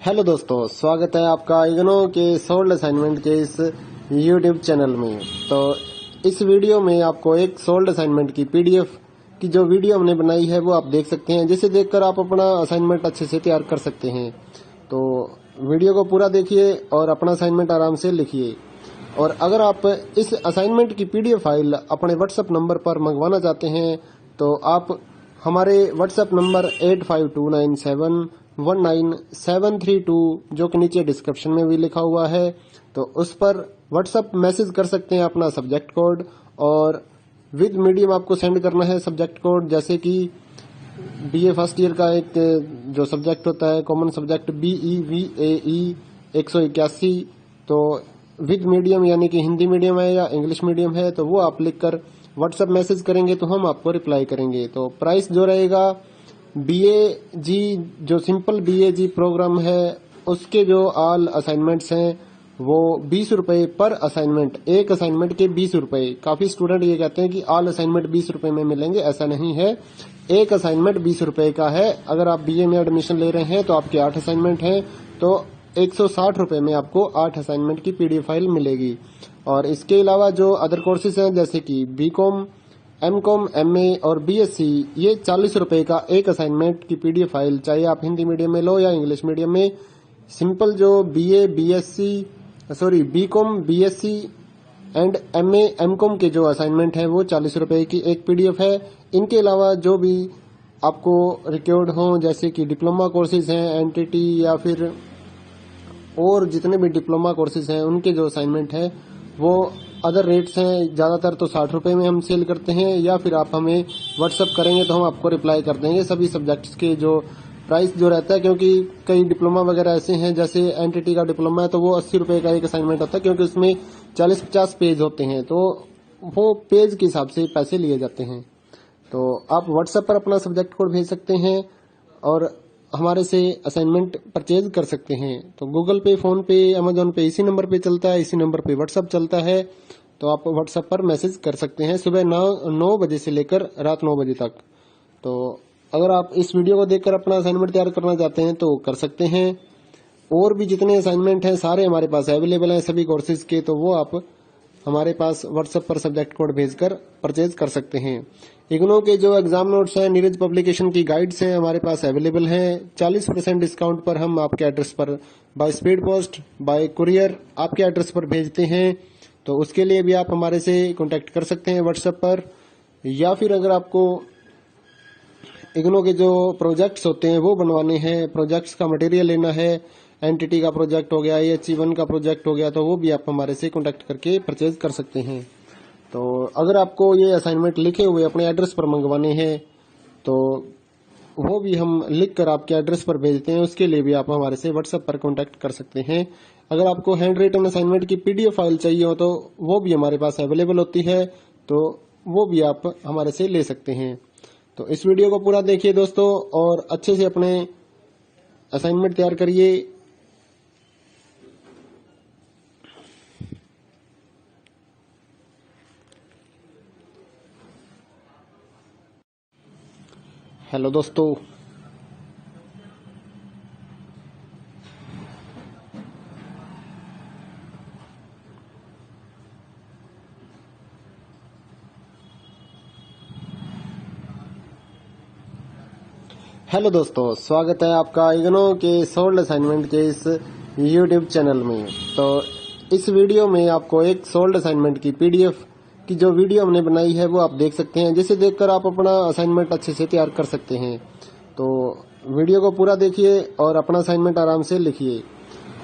Hello दोस्तों, स्वागत है आपका इग्नो के सोल्ड असाइनमेंट के इस यूट्यूब चैनल में। तो इस वीडियो में आपको एक सोल्ड असाइनमेंट की पीडीएफ की जो वीडियो हमने बनाई है वो आप देख सकते हैं, जिसे देखकर आप अपना असाइनमेंट अच्छे से तैयार कर सकते हैं। तो वीडियो को पूरा देखिए और अपना असाइनमेंट आराम से लिखिए। और अगर आप इस असाइनमेंट की पीडीएफ फाइल अपने व्हाट्सएप नंबर पर मंगवाना चाहते हैं तो आप हमारे व्हाट्सएप नंबर 8529719732 जो कि नीचे डिस्क्रिप्शन में भी लिखा हुआ है, तो उस पर व्हाट्सएप मैसेज कर सकते हैं अपना सब्जेक्ट कोड, और विद मीडियम आपको सेंड करना है सब्जेक्ट कोड। जैसे कि बीए फर्स्ट ईयर का एक जो सब्जेक्ट होता है कॉमन सब्जेक्ट BEVAE 181, तो विद मीडियम यानी कि हिंदी मीडियम है या इंग्लिश मीडियम है तो वो आप लिखकर व्हाट्सएप मैसेज करेंगे तो हम आपको रिप्लाई करेंगे। तो प्राइस जो रहेगा BAG जो सिंपल BAG प्रोग्राम है उसके जो ऑल असाइनमेंट्स हैं वो 20 रुपए पर असाइनमेंट, एक असाइनमेंट के 20 रुपए। काफी स्टूडेंट ये कहते हैं कि ऑल असाइनमेंट 20 रुपए में मिलेंगे, ऐसा नहीं है। एक असाइनमेंट 20 रुपए का है। अगर आप BA में एडमिशन ले रहे हैं तो आपके 8 असाइनमेंट हैं तो 160 रुपए में आपको 8 असाइनमेंट की PDF फाइल मिलेगी। और इसके अलावा जो अदर कोर्सेज हैं जैसे कि BCom, MCom, MA और BSc, ये 40 रुपए का एक असाइनमेंट की PDF फाइल, चाहे आप हिंदी मीडियम में लो या इंग्लिश मीडियम में। सिंपल जो BCom, BSc and MA, MCom के जो असाइनमेंट हैं वो 40 रुपए की एक PDF है। इनके अलावा जो भी आपको रिक्वायर्ड हो जैसे कि डिप्लोमा कोर्सेज हैं, NTT या फिर और जितने भी डिप्लोमा कोर्सेज हैं उनके जो असाइनमेंट है वो अदर रेट्स हैं। ज्यादातर तो 60 रुपए में हम सेल करते हैं, या फिर आप हमें व्हाट्सअप करेंगे तो हम आपको रिप्लाई कर देंगे सभी सब्जेक्ट्स के जो प्राइस जो रहता है। क्योंकि कई डिप्लोमा वगैरह ऐसे हैं, जैसे NTT का डिप्लोमा है तो वो 80 रुपए का एक असाइनमेंट होता है, क्योंकि उसमें 40-50 पेज होते हैं तो वो पेज के हिसाब से पैसे लिए जाते हैं। तो आप व्हाट्सएप पर अपना सब्जेक्ट कोड भेज सकते हैं और हमारे से असाइनमेंट परचेज कर सकते हैं। तो गूगल पे, फोन पे, अमेजोन पे इसी नंबर पे चलता है, इसी नंबर पे व्हाट्सएप चलता है। तो आप व्हाट्सएप पर मैसेज कर सकते हैं सुबह 9 बजे से लेकर रात 9 बजे तक। तो अगर आप इस वीडियो को देखकर अपना असाइनमेंट तैयार करना चाहते हैं तो कर सकते हैं। और भी जितने असाइनमेंट हैं सारे हमारे पास अवेलेबल हैं सभी कोर्सेज के, तो वो आप हमारे पास व्हाट्सएप पर सब्जेक्ट कोड भेजकर परचेज कर सकते हैं। इग्नो के जो एग्जाम नोट्स हैं, नीरज पब्लिकेशन की गाइड्स हैं हमारे पास अवेलेबल हैं। 40% डिस्काउंट पर हम आपके एड्रेस पर by speed post, bye courier आपके एड्रेस पर भेजते हैं। तो उसके लिए भी आप हमारे से कांटेक्ट कर सकते हैं व्हाट्सएप पर। या फिर अगर आपको इग्नो के जो प्रोजेक्ट्स होते हैं वो बनवाने हैं, प्रोजेक्ट्स का मटेरियल लेना है, NTT का प्रोजेक्ट हो गया, HE1 का प्रोजेक्ट हो गया, तो वो भी आप हमारे से कांटेक्ट करके परचेज कर सकते हैं। तो अगर आपको ये असाइनमेंट लिखे हुए अपने एड्रेस पर मंगवाने हैं तो वो भी हम लिख कर आपके एड्रेस पर भेजते हैं, उसके लिए भी आप हमारे से व्हाट्सएप पर कांटेक्ट कर सकते हैं। अगर आपको हैंड रिटन असाइनमेंट की PDF फाइल चाहिए हो तो वो भी हमारे पास अवेलेबल होती है, तो वो भी आप हमारे से ले सकते हैं। तो इस वीडियो को पूरा देखिए दोस्तों और अच्छे से अपने असाइनमेंट तैयार करिए। हेलो दोस्तों, स्वागत है आपका इग्नो के सोल्ड असाइनमेंट के इस यूट्यूब चैनल में। तो इस वीडियो में आपको एक सोल्ड असाइनमेंट की PDF की जो वीडियो हमने बनाई है वो आप देख सकते हैं, जिसे देखकर आप अपना असाइनमेंट अच्छे से तैयार कर सकते हैं। तो वीडियो को पूरा देखिए और अपना असाइनमेंट आराम से लिखिए।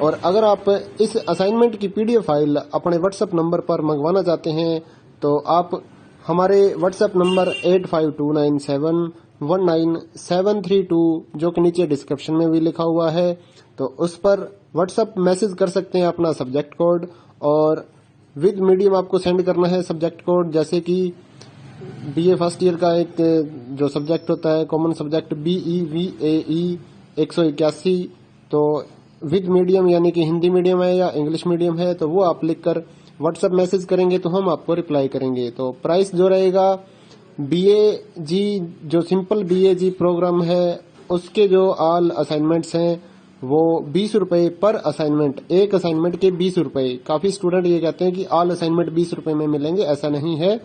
और अगर आप इस असाइनमेंट की PDF फाइल अपने व्हाट्सएप नंबर पर मंगवाना चाहते हैं तो आप हमारे व्हाट्सएप नंबर 8529719732 जो कि नीचे डिस्क्रिप्शन में भी लिखा हुआ है, तो उस पर व्हाट्सएप मैसेज कर सकते हैं अपना सब्जेक्ट कोड, और विद मीडियम आपको सेंड करना है सब्जेक्ट कोड। जैसे कि BA फर्स्ट ईयर का एक जो सब्जेक्ट होता है कॉमन सब्जेक्ट BEVAE 181, तो विद मीडियम यानी कि हिंदी मीडियम है या इंग्लिश मीडियम है तो वो आप लिखकर व्हाट्सएप मैसेज करेंगे तो हम आपको रिप्लाई करेंगे। तो प्राइस जो रहेगा BAG जो सिंपल BAG प्रोग्राम है उसके जो ऑल असाइनमेंट्स हैं वो 20 रुपए पर असाइनमेंट, एक असाइनमेंट के 20 रुपए। काफी स्टूडेंट ये कहते हैं कि ऑल असाइनमेंट 20 रुपए में मिलेंगे, ऐसा नहीं है।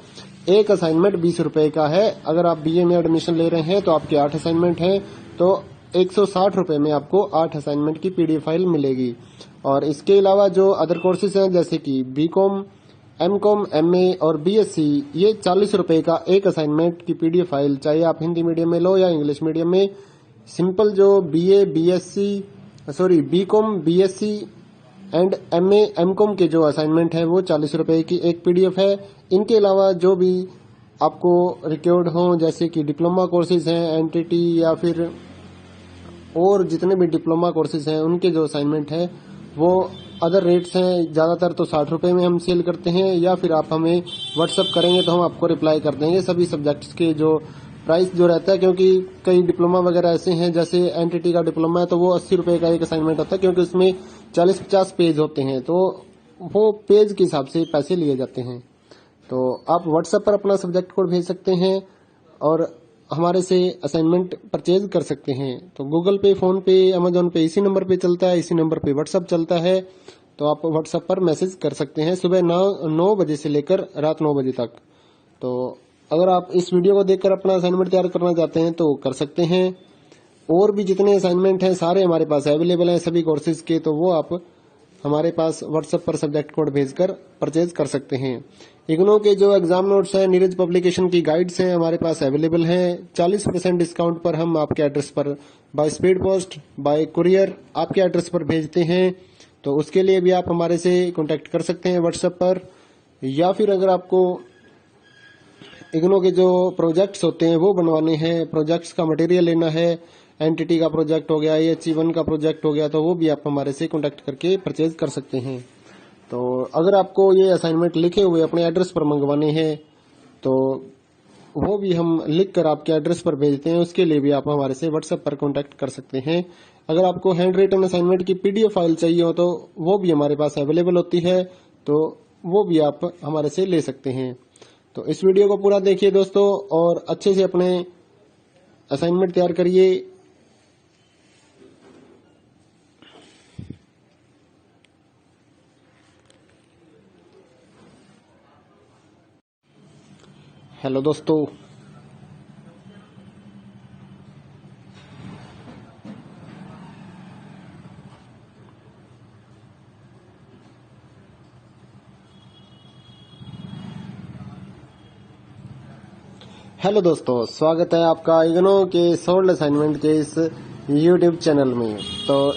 एक असाइनमेंट 20 रुपए का है। अगर आप बीए में एडमिशन ले रहे हैं तो आपके 8 असाइनमेंट हैं, तो 160 रुपए में आपको 8 असाइनमेंट की पीडीएफ फाइल मिलेगी। और इसके अलावा जो अदर कोर्सेज हैं जैसे कि बीकॉम, एमकॉम, एमए और बीएससी, ये 40 रुपए का एक असाइनमेंट की पीडीएफ फाइल, चाहे आप हिंदी मीडियम में लो या इंग्लिश मीडियम में। सिंपल जो BCom, BSc and MA, MCom के जो असाइनमेंट है वो 40 रुपए की एक पीडीएफ है। इनके अलावा जो भी आपको रिक्वायर्ड हो, जैसे कि डिप्लोमा कोर्सेज हैं, एनटीटी या फिर और जितने भी डिप्लोमा कोर्सेज हैं, उनके जो असाइनमेंट है वो अदर रेट्स हैं। ज्यादातर तो 60 रुपए में हम सेल करते हैं, या फिर आप हमें व्हाट्सअप करेंगे तो हम आपको रिप्लाई कर देंगे सभी सब्जेक्ट्स के जो प्राइस जो रहता है। क्योंकि कई डिप्लोमा वगैरह ऐसे हैं, जैसे एनटीटी का डिप्लोमा है तो वो 80 रुपए का एक असाइनमेंट होता है, क्योंकि उसमें 40-50 पेज होते हैं, तो वो पेज के हिसाब से पैसे लिए जाते हैं। तो आप व्हाट्सएप पर अपना सब्जेक्ट कोड भेज सकते हैं और हमारे से असाइनमेंट परचेज कर सकते हैं। तो गूगल पे, फोन पे, अमेजोन पे इसी नंबर पे चलता है, इसी नंबर पे व्हाट्सएप चलता है। तो आप व्हाट्सएप पर मैसेज कर सकते हैं सुबह 9 बजे से लेकर रात 9 बजे तक। तो अगर आप इस वीडियो को देखकर अपना असाइनमेंट तैयार करना चाहते हैं तो कर सकते हैं। और भी जितने असाइनमेंट हैं सारे हमारे पास अवेलेबल हैं सभी कोर्सेज के, तो वो आप हमारे पास व्हाट्सएप पर सब्जेक्ट कोड भेजकर परचेज कर सकते हैं। इग्नो के जो एग्जाम नोट्स हैं, नीरज पब्लिकेशन की गाइड्स हैं, हमारे पास अवेलेबल हैं। 40% डिस्काउंट पर हम आपके एड्रेस पर by speed post, bye courier आपके एड्रेस पर भेजते हैं। तो उसके लिए भी आप हमारे से कांटेक्ट कर सकते हैं व्हाट्सएप पर। या फिर अगर आपको इग्नो के जो प्रोजेक्ट्स होते हैं वो बनवाने हैं, प्रोजेक्ट्स का मटेरियल लेना है, एनटीटी का प्रोजेक्ट हो गया, AHE1 का प्रोजेक्ट हो गया, तो वो भी आप हमारे से कांटेक्ट करके परचेज कर सकते हैं। तो अगर आपको ये असाइनमेंट लिखे हुए अपने एड्रेस पर मंगवाने हैं तो वो भी हम लिख कर आपके एड्रेस पर भेजते हैं, उसके लिए भी आप हमारे से व्हाट्सएप पर कांटेक्ट कर सकते हैं। अगर आपको हैंड रिटन असाइनमेंट की पीडीएफ फाइल चाहिए हो तो वो भी हमारे पास अवेलेबल होती है, तो वो भी आप हमारे से ले सकते हैं। तो इस वीडियो को पूरा देखिए दोस्तों और अच्छे से अपने असाइनमेंट तैयार करिए। हेलो दोस्तों, स्वागत है आपका इग्नो के सोल्ड असाइनमेंट के इस यूट्यूब चैनल में। तो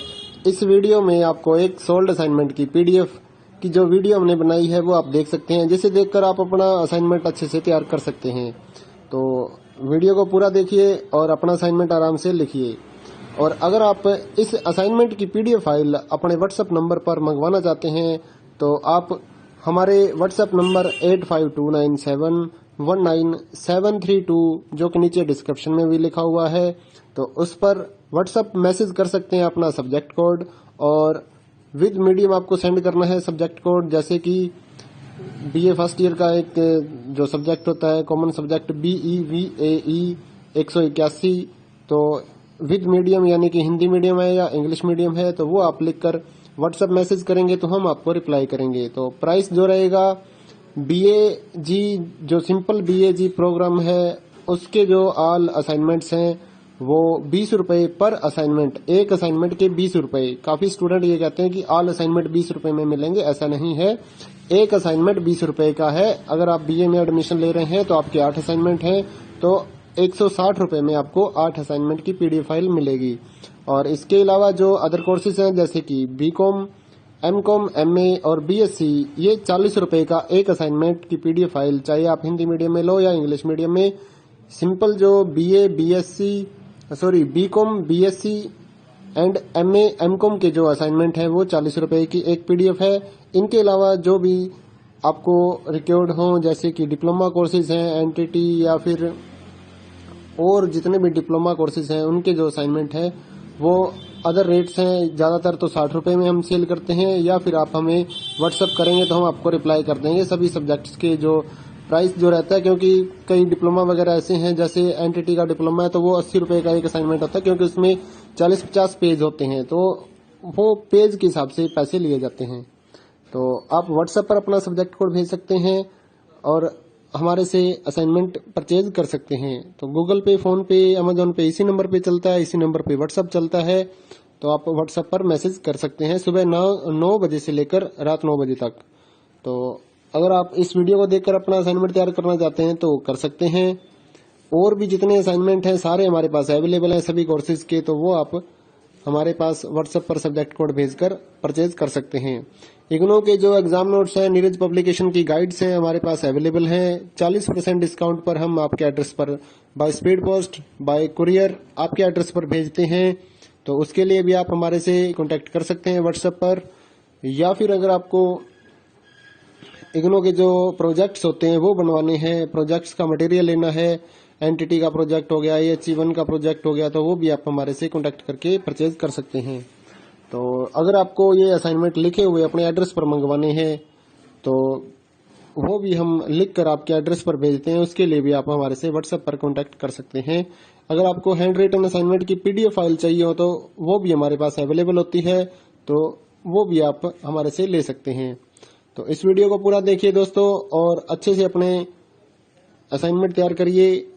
इस वीडियो में आपको एक सोल्ड असाइनमेंट की पीडीएफ की जो वीडियो हमने बनाई है वो आप देख सकते हैं, जिसे देखकर आप अपना असाइनमेंट अच्छे से तैयार कर सकते हैं। तो वीडियो को पूरा देखिए और अपना असाइनमेंट आराम से लिखिए। और अगर आप इस असाइनमेंट की पीडीएफ फाइल अपने व्हाट्सएप नंबर पर मंगवाना चाहते हैं तो आप हमारे व्हाट्सएप नंबर 8529719732 जो कि नीचे डिस्क्रिप्शन में भी लिखा हुआ है, तो उस पर व्हाट्सएप मैसेज कर सकते हैं अपना सब्जेक्ट कोड, और विद मीडियम आपको सेंड करना है सब्जेक्ट कोड। जैसे कि बीए फर्स्ट ईयर का एक जो सब्जेक्ट होता है कॉमन सब्जेक्ट BEVAE 181, तो विद मीडियम यानी कि हिंदी मीडियम है या इंग्लिश मीडियम है, तो वो आप लिखकर व्हाट्सएप मैसेज करेंगे तो हम आपको रिप्लाई करेंगे। तो प्राइस जो रहेगा BAG जो सिंपल BAG प्रोग्राम है उसके जो ऑल असाइनमेंट्स हैं वो 20 रुपए पर असाइनमेंट, एक असाइनमेंट के 20 रुपए। काफी स्टूडेंट ये कहते हैं कि ऑल असाइनमेंट 20 रुपए में मिलेंगे, ऐसा नहीं है। एक असाइनमेंट 20 रुपए का है। अगर आप बीए में एडमिशन ले रहे हैं तो आपके 8 असाइनमेंट हैं, तो 160 रुपए में आपको 8 असाइनमेंट की पीडीएफ फाइल मिलेगी। और इसके अलावा जो अदर कोर्सेज हैं जैसे कि बीकॉम, एमकॉम, एमए और बीएससी, ये 40 रुपए का एक असाइनमेंट की पीडीएफ फाइल, चाहे आप हिंदी मीडियम में लो या इंग्लिश मीडियम में। सिंपल जो BCom, BSc and MA, MCom के जो असाइनमेंट है वो 40 रुपए की एक पीडीएफ है। इनके अलावा जो भी आपको रिक्वायर्ड हो, जैसे कि डिप्लोमा कोर्सेज हैं, एनटीटी या फिर और जितने भी डिप्लोमा कोर्सेज हैं, उनके जो असाइनमेंट है वो अदर रेट्स हैं। ज्यादातर तो 60 रुपए में हम सेल करते हैं, या फिर आप हमें व्हाट्सएप करेंगे तो हम आपको रिप्लाई कर देंगे सभी सब्जेक्ट्स के जो प्राइस जो रहता है। क्योंकि कई डिप्लोमा वगैरह ऐसे हैं, जैसे एनटीटी का डिप्लोमा है तो वो 80 रुपए का एक असाइनमेंट होता है, क्योंकि उसमें 40-50 पेज होते हैं, तो वो पेज के हिसाब से पैसे लिए जाते हैं। तो आप व्हाट्सएप पर अपना सब्जेक्ट कोड भेज सकते हैं और हमारे से असाइनमेंट परचेज कर सकते हैं। तो गूगल पे, फोन पे, अमेजोन पे इसी नंबर पे चलता है, इसी नंबर पे व्हाट्सएप चलता है। तो आप व्हाट्सएप पर मैसेज कर सकते हैं सुबह 9 बजे से लेकर रात 9 बजे तक। तो अगर आप इस वीडियो को देखकर अपना असाइनमेंट तैयार करना चाहते हैं तो कर सकते हैं। और भी जितने असाइनमेंट हैं सारे हमारे पास अवेलेबल हैं सभी कोर्सेज के, तो वो आप हमारे पास व्हाट्सएप पर सब्जेक्ट कोड भेजकर परचेज कर सकते हैं। इग्नो के जो एग्जाम नोट्स हैं, नीरज पब्लिकेशन की गाइड्स हैं हमारे पास अवेलेबल हैं। 40% डिस्काउंट पर हम आपके एड्रेस पर by speed post, bye courier आपके एड्रेस पर भेजते हैं। तो उसके लिए भी आप हमारे से कांटेक्ट कर सकते हैं व्हाट्सएप पर। या फिर अगर आपको इग्नो के जो प्रोजेक्ट्स होते हैं वो बनवाने हैं, प्रोजेक्ट्स का मटेरियल लेना है, एनटीटी का प्रोजेक्ट हो गया, HE1 का प्रोजेक्ट हो गया, तो वो भी आप हमारे से कांटेक्ट करके परचेज कर सकते हैं। तो अगर आपको ये असाइनमेंट लिखे हुए अपने एड्रेस पर मंगवाने हैं तो वो भी हम लिख कर आपके एड्रेस पर भेजते हैं। उसके लिए भी आप हमारे से व्हाट्सएप पर कांटेक्ट कर सकते हैं। अगर आपको हैंड रिटन असाइनमेंट की PDF फाइल चाहिए हो तो वो भी हमारे पास अवेलेबल होती है, तो वो भी आप हमारे से ले सकते हैं। तो इस वीडियो को पूरा देखिए दोस्तों और अच्छे से अपने असाइनमेंट तैयार करिए।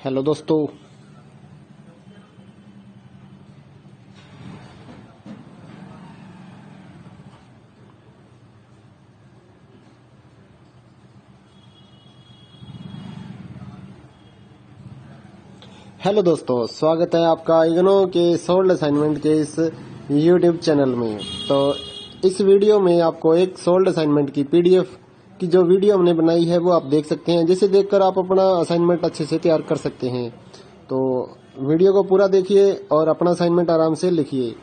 हेलो दोस्तों, स्वागत है आपका इग्नो के सोल्ड असाइनमेंट के इस YouTube चैनल में। तो इस वीडियो में आपको एक सोल्ड असाइनमेंट की PDF की जो वीडियो हमने बनाई है वो आप देख सकते हैं, जिसे देखकर आप अपना असाइनमेंट अच्छे से तैयार कर सकते हैं। तो वीडियो को पूरा देखिए और अपना असाइनमेंट आराम से लिखिए।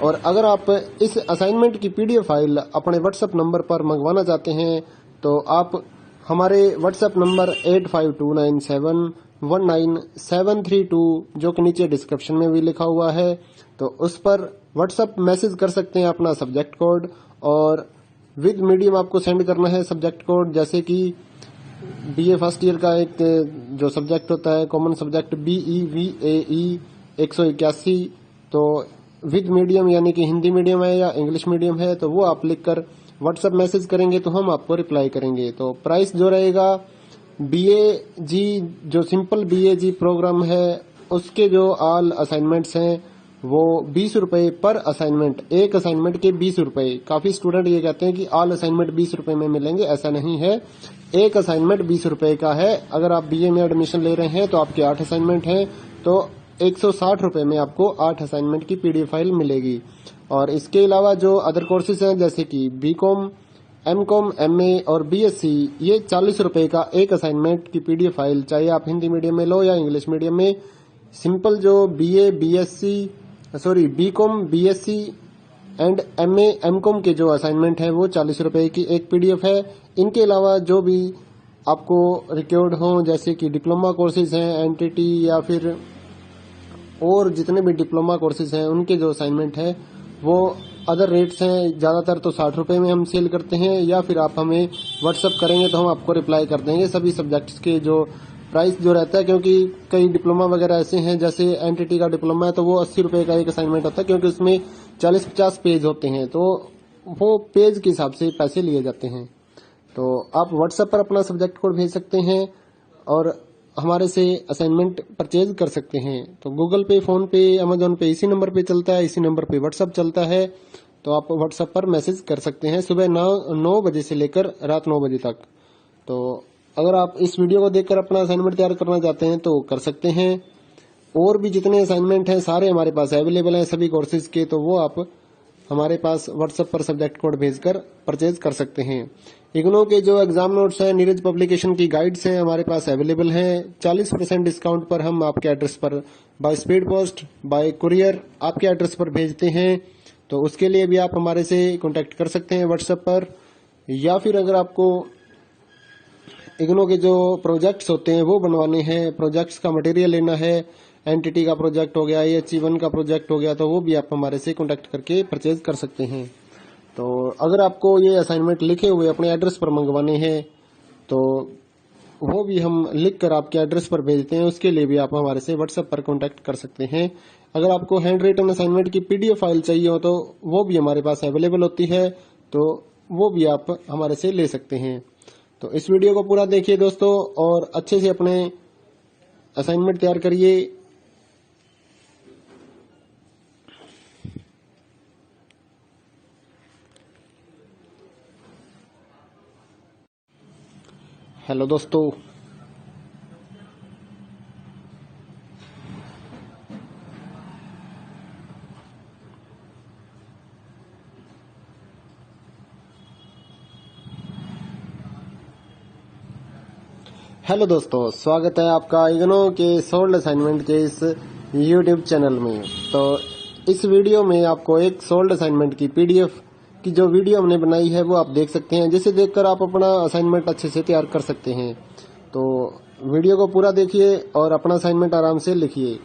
और अगर आप इस असाइनमेंट की PDF फाइल अपने व्हाट्सएप नंबर पर मंगवाना चाहते हैं तो आप हमारे व्हाट्सएप नंबर 8529719732 जो कि नीचे डिस्क्रिप्शन में भी लिखा हुआ है, तो उस पर व्हाट्सएप मैसेज कर सकते हैं अपना सब्जेक्ट कोड। और विद मीडियम आपको सेंड करना है सब्जेक्ट कोड, जैसे कि BA फर्स्ट ईयर का एक जो सब्जेक्ट होता है कॉमन सब्जेक्ट BEVAE 181, तो विद मीडियम यानी कि हिंदी मीडियम है या इंग्लिश मीडियम है, तो वो आप लिखकर व्हाट्सएप मैसेज करेंगे तो हम आपको रिप्लाई करेंगे। तो प्राइस जो रहेगा BAG जो सिंपल BAG प्रोग्राम है उसके जो ऑल असाइनमेंट्स हैं वो 20 रुपए पर असाइनमेंट, एक असाइनमेंट के 20 रुपए। काफी स्टूडेंट ये कहते हैं कि ऑल असाइनमेंट 20 रुपए में मिलेंगे, ऐसा नहीं है। एक असाइनमेंट 20 रुपए का है। अगर आप BA में एडमिशन ले रहे हैं तो आपके 8 असाइनमेंट हैं, तो 160 रुपए में आपको 8 असाइनमेंट की PDF फाइल मिलेगी। और इसके अलावा जो अदर कोर्सेज हैं जैसे कि BCom, MCom, MA और BSc, ये 40 रुपए का एक असाइनमेंट की PDF फाइल, चाहे आप हिंदी मीडियम में लो या इंग्लिश मीडियम में। सिंपल जो BCom, BSc and MA, MCom के जो असाइनमेंट है वो 40 रुपए की एक PDF है। इनके अलावा जो भी आपको रिक्वायर्ड हो, जैसे कि डिप्लोमा कोर्सेज हैं, एनटीटी या फिर और जितने भी डिप्लोमा कोर्सेज हैं, उनके जो असाइनमेंट है वो अदर रेट्स हैं। ज्यादातर तो 60 रुपए में हम सेल करते हैं, या फिर आप हमें व्हाट्सएप करेंगे तो हम आपको रिप्लाई कर देंगे सभी सब्जेक्ट्स के जो प्राइस जो रहता है। क्योंकि कई डिप्लोमा वगैरह ऐसे हैं, जैसे एनटीटी का डिप्लोमा है तो वो 80 रुपए का एक असाइनमेंट होता है, क्योंकि उसमें 40-50 पेज होते हैं, तो वो पेज के हिसाब से पैसे लिए जाते हैं। तो आप व्हाट्सएप पर अपना सब्जेक्ट कोड भेज सकते हैं और हमारे से असाइनमेंट परचेज कर सकते हैं। तो गूगल पे, फोन पे, अमेजोन पे इसी नंबर पे चलता है, इसी नंबर पे व्हाट्सएप चलता है। तो आप व्हाट्सएप पर मैसेज कर सकते हैं सुबह 9 बजे से लेकर रात 9 बजे तक। तो अगर आप इस वीडियो को देखकर अपना असाइनमेंट तैयार करना चाहते हैं तो कर सकते हैं। और भी जितने असाइनमेंट हैं सारे हमारे पास अवेलेबल हैं सभी कोर्सेज के, तो वो आप हमारे पास व्हाट्सएप पर सब्जेक्ट कोड भेजकर परचेज कर सकते हैं। इग्नो के जो एग्जाम नोट्स हैं, नीरज पब्लिकेशन की गाइड्स हैं हमारे पास अवेलेबल हैं। 40% डिस्काउंट पर हम आपके एड्रेस पर by speed post, bye courier आपके एड्रेस पर भेजते हैं। तो उसके लिए भी आप हमारे से कांटेक्ट कर सकते हैं व्हाट्सएप पर। या फिर अगर आपको इग्नो के जो प्रोजेक्ट्स होते हैं वो बनवाने हैं, प्रोजेक्ट्स का मटेरियल लेना है, एनटीटी का प्रोजेक्ट हो गया, HE1 का प्रोजेक्ट हो गया, तो वो भी आप हमारे से कांटेक्ट करके परचेज कर सकते हैं। तो अगर आपको ये असाइनमेंट लिखे हुए अपने एड्रेस पर मंगवाने हैं तो वो भी हम लिख कर आपके एड्रेस पर भेजते हैं। उसके लिए भी आप हमारे से व्हाट्सएप पर कांटेक्ट कर सकते हैं। अगर आपको हैंड रिटन असाइनमेंट की पीडीएफ फाइल चाहिए हो तो वो भी हमारे पास अवेलेबल होती है, तो वो भी आप हमारे से ले सकते हैं। तो इस वीडियो को पूरा देखिए दोस्तों और अच्छे से अपने असाइनमेंट तैयार करिए। हेलो दोस्तों, स्वागत है आपका इग्नो के सोल्ड असाइनमेंट के इस यूट्यूब चैनल में। तो इस वीडियो में आपको एक सोल्ड असाइनमेंट की पीडीएफ की जो वीडियो हमने बनाई है वो आप देख सकते हैं, जिसे देखकर आप अपना असाइनमेंट अच्छे से तैयार कर सकते हैं। तो वीडियो को पूरा देखिए और अपना असाइनमेंट आराम से लिखिए।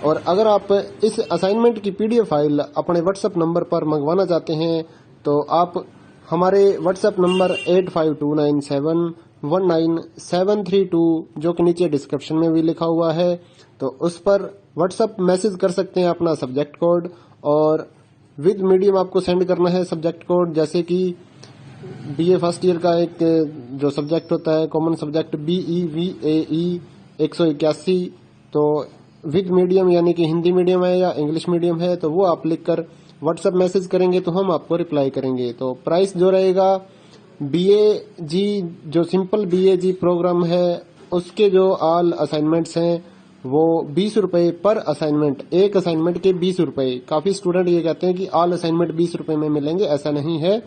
और अगर आप इस असाइनमेंट की पीडीएफ फाइल अपने व्हाट्सएप नंबर पर मंगवाना चाहते हैं तो आप हमारे व्हाट्सएप नंबर 8529719732 जो कि नीचे डिस्क्रिप्शन में भी लिखा हुआ है, तो उस पर व्हाट्सएप मैसेज कर सकते हैं अपना सब्जेक्ट कोड, और विद मीडियम आपको सेंड करना है सब्जेक्ट कोड। जैसे कि बीए फर्स्ट ईयर का एक जो सब्जेक्ट होता है कॉमन सब्जेक्ट BEVAE 181, तो विद मीडियम यानी कि हिंदी मीडियम है या इंग्लिश मीडियम है तो वो आप लिखकर व्हाट्सएप मैसेज करेंगे तो हम आपको रिप्लाई करेंगे। तो प्राइस जो रहेगा BAG जो सिंपल BAG प्रोग्राम है उसके जो ऑल असाइनमेंट्स हैं वो 20 रुपए पर असाइनमेंट, एक असाइनमेंट के 20 रुपए। काफी स्टूडेंट ये कहते हैं कि ऑल असाइनमेंट 20 रुपए में मिलेंगे, ऐसा नहीं है।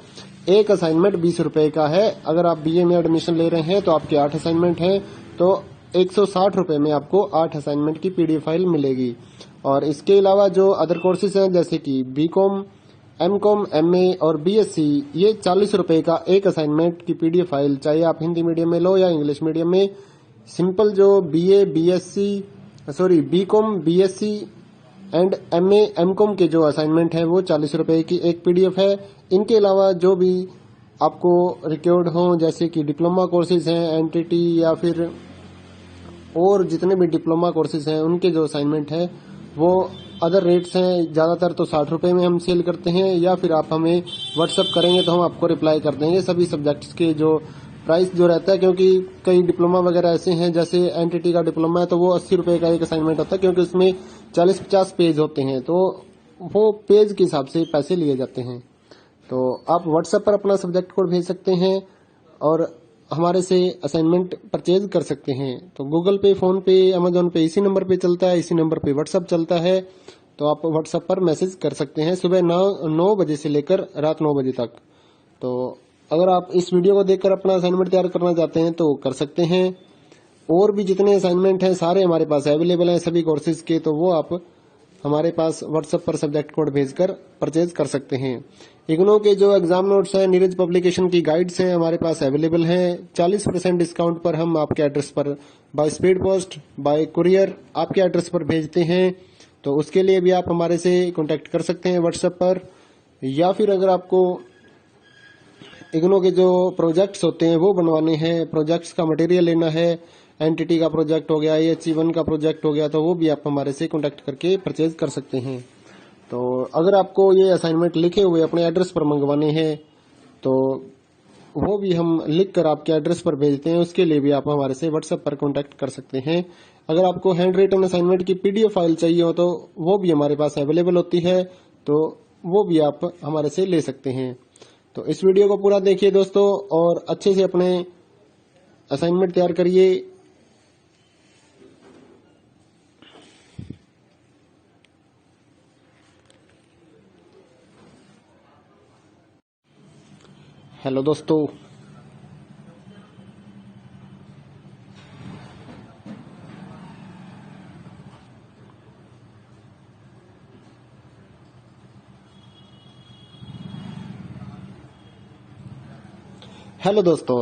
एक असाइनमेंट 20 रुपए का है। अगर आप BA में एडमिशन ले रहे हैं तो आपके 8 असाइनमेंट हैं तो 160 रुपए में आपको 8 असाइनमेंट की पीडीएफ फाइल मिलेगी। और इसके अलावा जो अदर कोर्सेज हैं जैसे कि BCom, MCom, MA और BSc, ये 40 रुपए का एक असाइनमेंट की पीडीएफ फाइल, चाहे आप हिंदी मीडियम में लो या इंग्लिश मीडियम में। सिंपल जो BCom, BSc and MA, MCom के जो असाइनमेंट है वो 40 रुपए की एक पीडीएफ है। इनके अलावा जो भी आपको रिक्वायर्ड हो जैसे कि डिप्लोमा कोर्सेज हैं, NTT या फिर और जितने भी डिप्लोमा कोर्सेज हैं उनके जो असाइनमेंट है वो अदर रेट्स हैं। ज्यादातर तो 60 रुपए में हम सेल करते हैं, या फिर आप हमें व्हाट्सएप करेंगे तो हम आपको रिप्लाई कर देंगे सभी सब्जेक्ट्स के जो प्राइस जो रहता है। क्योंकि कई डिप्लोमा वगैरह ऐसे हैं, जैसे NTT का डिप्लोमा है तो वो 80 रुपए का एक असाइनमेंट होता है, क्योंकि उसमें 40-50 पेज होते हैं तो वो पेज के हिसाब से पैसे लिए जाते हैं। तो आप व्हाट्सएप पर अपना सब्जेक्ट कोड भेज सकते हैं और हमारे से असाइनमेंट परचेज कर सकते हैं। तो गूगल पे, फोन पे, अमेजोन पे इसी नंबर पे चलता है, इसी नंबर पे व्हाट्सएप चलता है। तो आप व्हाट्सएप पर मैसेज कर सकते हैं सुबह 9 बजे से लेकर रात 9 बजे तक। तो अगर आप इस वीडियो को देखकर अपना असाइनमेंट तैयार करना चाहते हैं तो कर सकते हैं। और भी जितने असाइनमेंट हैं सारे हमारे पास अवेलेबल हैं सभी कोर्सेज के, तो वो आप हमारे पास व्हाट्सएप पर सब्जेक्ट कोड भेजकर परचेज कर सकते हैं। इग्नो के जो एग्जाम नोट्स हैं, नीरज पब्लिकेशन की गाइड्स हैं हमारे पास अवेलेबल हैं। 40% डिस्काउंट पर हम आपके एड्रेस पर by speed post, bye courier आपके एड्रेस पर भेजते हैं। तो उसके लिए भी आप हमारे से कांटेक्ट कर सकते हैं व्हाट्सएप पर। या फिर अगर आपको इग्नो के जो प्रोजेक्ट्स होते हैं वो बनवाने हैं, प्रोजेक्ट्स का मटेरियल लेना है, NTT का प्रोजेक्ट हो गया, AHE1 का प्रोजेक्ट हो गया, तो वो भी आप हमारे से कांटेक्ट करके परचेज कर सकते हैं। तो अगर आपको ये असाइनमेंट लिखे हुए अपने एड्रेस पर मंगवाने हैं तो वो भी हम लिख कर आपके एड्रेस पर भेजते हैं। उसके लिए भी आप हमारे से व्हाट्सएप पर कांटेक्ट कर सकते हैं। अगर आपको हैंड रिटन असाइनमेंट की पीडीएफ फाइल चाहिए हो तो वो भी हमारे पास अवेलेबल होती है, तो वो भी आप हमारे से ले सकते हैं। तो इस वीडियो को पूरा देखिए दोस्तों और अच्छे से अपने असाइनमेंट तैयार करिए। हेलो दोस्तों,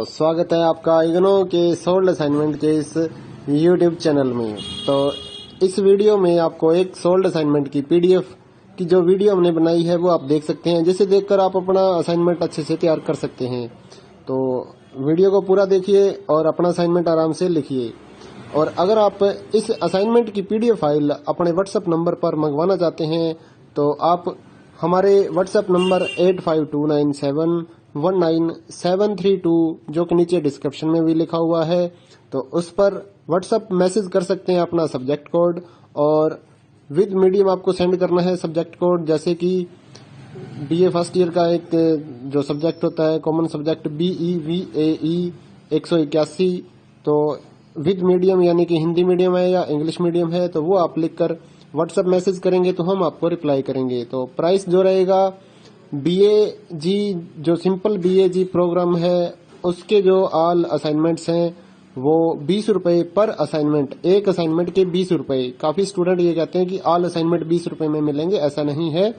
स्वागत है आपका इग्नो के सोल्ड असाइनमेंट के इस यूट्यूब चैनल में। तो इस वीडियो में आपको एक सोल्ड असाइनमेंट की पीडीएफ की जो वीडियो हमने बनाई है वो आप देख सकते हैं, जिसे देखकर आप अपना असाइनमेंट अच्छे से तैयार कर सकते हैं। तो वीडियो को पूरा देखिए और अपना असाइनमेंट आराम से लिखिए। और अगर आप इस असाइनमेंट की पीडीएफ फाइल अपने व्हाट्सएप नंबर पर मंगवाना चाहते हैं तो आप हमारे व्हाट्सएप नंबर 8529719732 जो कि नीचे डिस्क्रिप्शन में भी लिखा हुआ है, तो उस पर व्हाट्सएप मैसेज कर सकते हैं अपना सब्जेक्ट कोड, और विद मीडियम आपको सेंड करना है सब्जेक्ट कोड। जैसे कि बीए फर्स्ट ईयर का एक जो सब्जेक्ट होता है कॉमन सब्जेक्ट BEVAE 181, तो विद मीडियम यानी कि हिंदी मीडियम है या इंग्लिश मीडियम है, तो वो आप लिखकर व्हाट्सएप मैसेज करेंगे तो हम आपको रिप्लाई करेंगे। तो प्राइस जो रहेगा BAG जो सिंपल BAG प्रोग्राम है उसके जो ऑल असाइनमेंट्स हैं वो 20 रुपए पर असाइनमेंट, एक असाइनमेंट के 20 रुपए। काफी स्टूडेंट ये कहते हैं कि ऑल असाइनमेंट 20 रुपए में मिलेंगे, ऐसा नहीं है।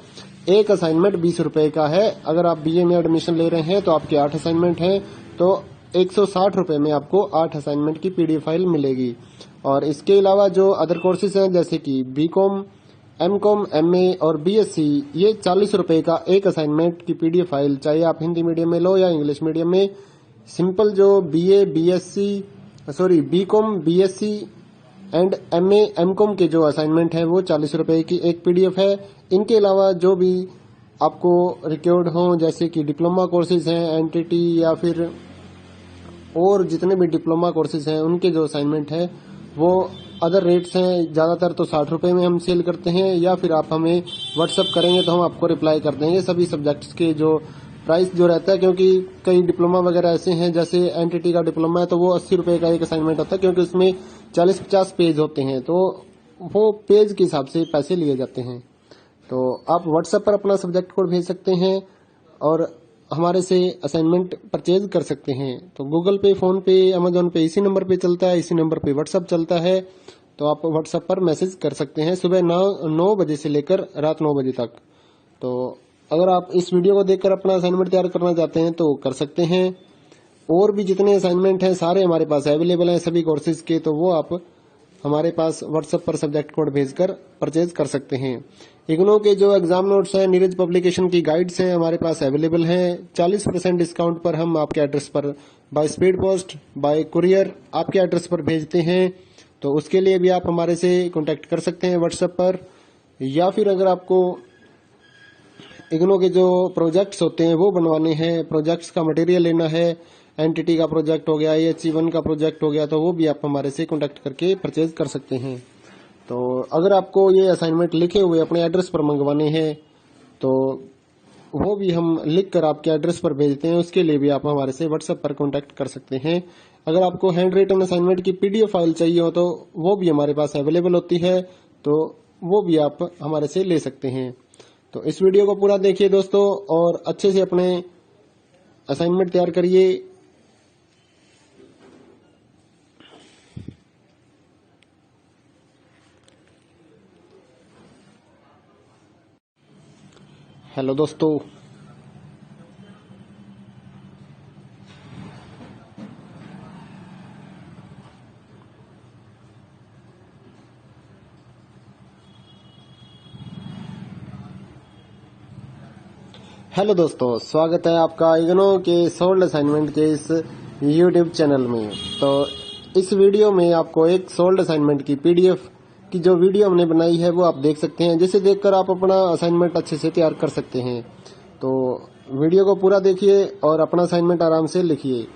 एक असाइनमेंट 20 रुपए का है। अगर आप BA में एडमिशन ले रहे हैं तो आपके 8 असाइनमेंट हैं, तो 160 रुपए में आपको 8 असाइनमेंट की पीडीएफ फाइल मिलेगी। और इसके अलावा जो अदर कोर्सेज हैं जैसे कि BCom, MCom, MA और BSc, ये 40 रुपए का एक असाइनमेंट की पीडीएफ फाइल, चाहे आप हिंदी मीडियम में लो या इंग्लिश मीडियम में। सिंपल जो BCom, BSc and MA, MCom के जो असाइनमेंट है वो 40 रुपए की एक पीडीएफ है। इनके अलावा जो भी आपको रिक्वायर्ड हो जैसे कि डिप्लोमा कोर्सेज हैं, एनटीटी या फिर और जितने भी डिप्लोमा कोर्सेज हैं उनके जो असाइनमेंट है वो अदर रेट्स हैं। ज्यादातर तो 60 रुपए में हम सेल करते हैं, या फिर आप हमें व्हाट्सअप करेंगे तो हम आपको रिप्लाई कर देंगे सभी सब्जेक्ट्स के जो प्राइस जो रहता है। क्योंकि कई डिप्लोमा वगैरह ऐसे हैं, जैसे एनटीटी का डिप्लोमा है तो वो 80 रुपए का एक असाइनमेंट होता है, क्योंकि उसमें 40-50 पेज होते हैं, तो वो पेज के हिसाब से पैसे लिए जाते हैं। तो आप व्हाट्सएप पर अपना सब्जेक्ट कोड भेज सकते हैं और हमारे से असाइनमेंट परचेज कर सकते हैं। तो गूगल पे, फोन पे, अमेजोन पे इसी नंबर पे चलता है, इसी नंबर पे व्हाट्सएप चलता है, तो आप व्हाट्सएप पर मैसेज कर सकते हैं सुबह 9 बजे से लेकर रात 9 बजे तक। तो अगर आप इस वीडियो को देखकर अपना असाइनमेंट तैयार करना चाहते हैं तो कर सकते हैं। और भी जितने असाइनमेंट हैं सारे हमारे पास अवेलेबल हैं सभी कोर्सेज के, तो वो आप हमारे पास व्हाट्सएप पर सब्जेक्ट कोड भेजकर परचेज कर सकते हैं। इग्नो के जो एग्जाम नोट्स हैं, नीरज पब्लिकेशन की गाइड्स हैं हमारे पास अवेलेबल हैं। 40% डिस्काउंट पर हम आपके एड्रेस पर by speed post, bye courier आपके एड्रेस पर भेजते हैं। तो उसके लिए भी आप हमारे से कांटेक्ट कर सकते हैं व्हाट्सएप पर। या फिर अगर आपको इग्नो के जो प्रोजेक्ट्स होते हैं वो बनवाने हैं, प्रोजेक्ट्स का मटेरियल लेना है, एनटीटी का प्रोजेक्ट हो गया, HE1 का प्रोजेक्ट हो गया, तो वो भी आप हमारे से कांटेक्ट करके परचेज कर सकते हैं। तो अगर आपको ये असाइनमेंट लिखे हुए अपने एड्रेस पर मंगवाने हैं तो वो भी हम लिख कर आपके एड्रेस पर भेजते हैं, उसके लिए भी आप हमारे से व्हाट्सएप पर कांटेक्ट कर सकते हैं। अगर आपको हैंड रिटन असाइनमेंट की पीडीएफ फाइल चाहिए हो तो वो भी हमारे पास अवेलेबल होती है, तो वो भी आप हमारे से ले सकते हैं। तो इस वीडियो को पूरा देखिए दोस्तों और अच्छे से अपने असाइनमेंट तैयार करिए। हेलो दोस्तों, स्वागत है आपका इग्नो के सोल्ड असाइनमेंट के इस यूट्यूब चैनल में। तो इस वीडियो में आपको एक सोल्ड असाइनमेंट की पीडीएफ की जो वीडियो हमने बनाई है वो आप देख सकते हैं, जिसे देखकर आप अपना असाइनमेंट अच्छे से तैयार कर सकते हैं। तो वीडियो को पूरा देखिए और अपना असाइनमेंट आराम से लिखिए।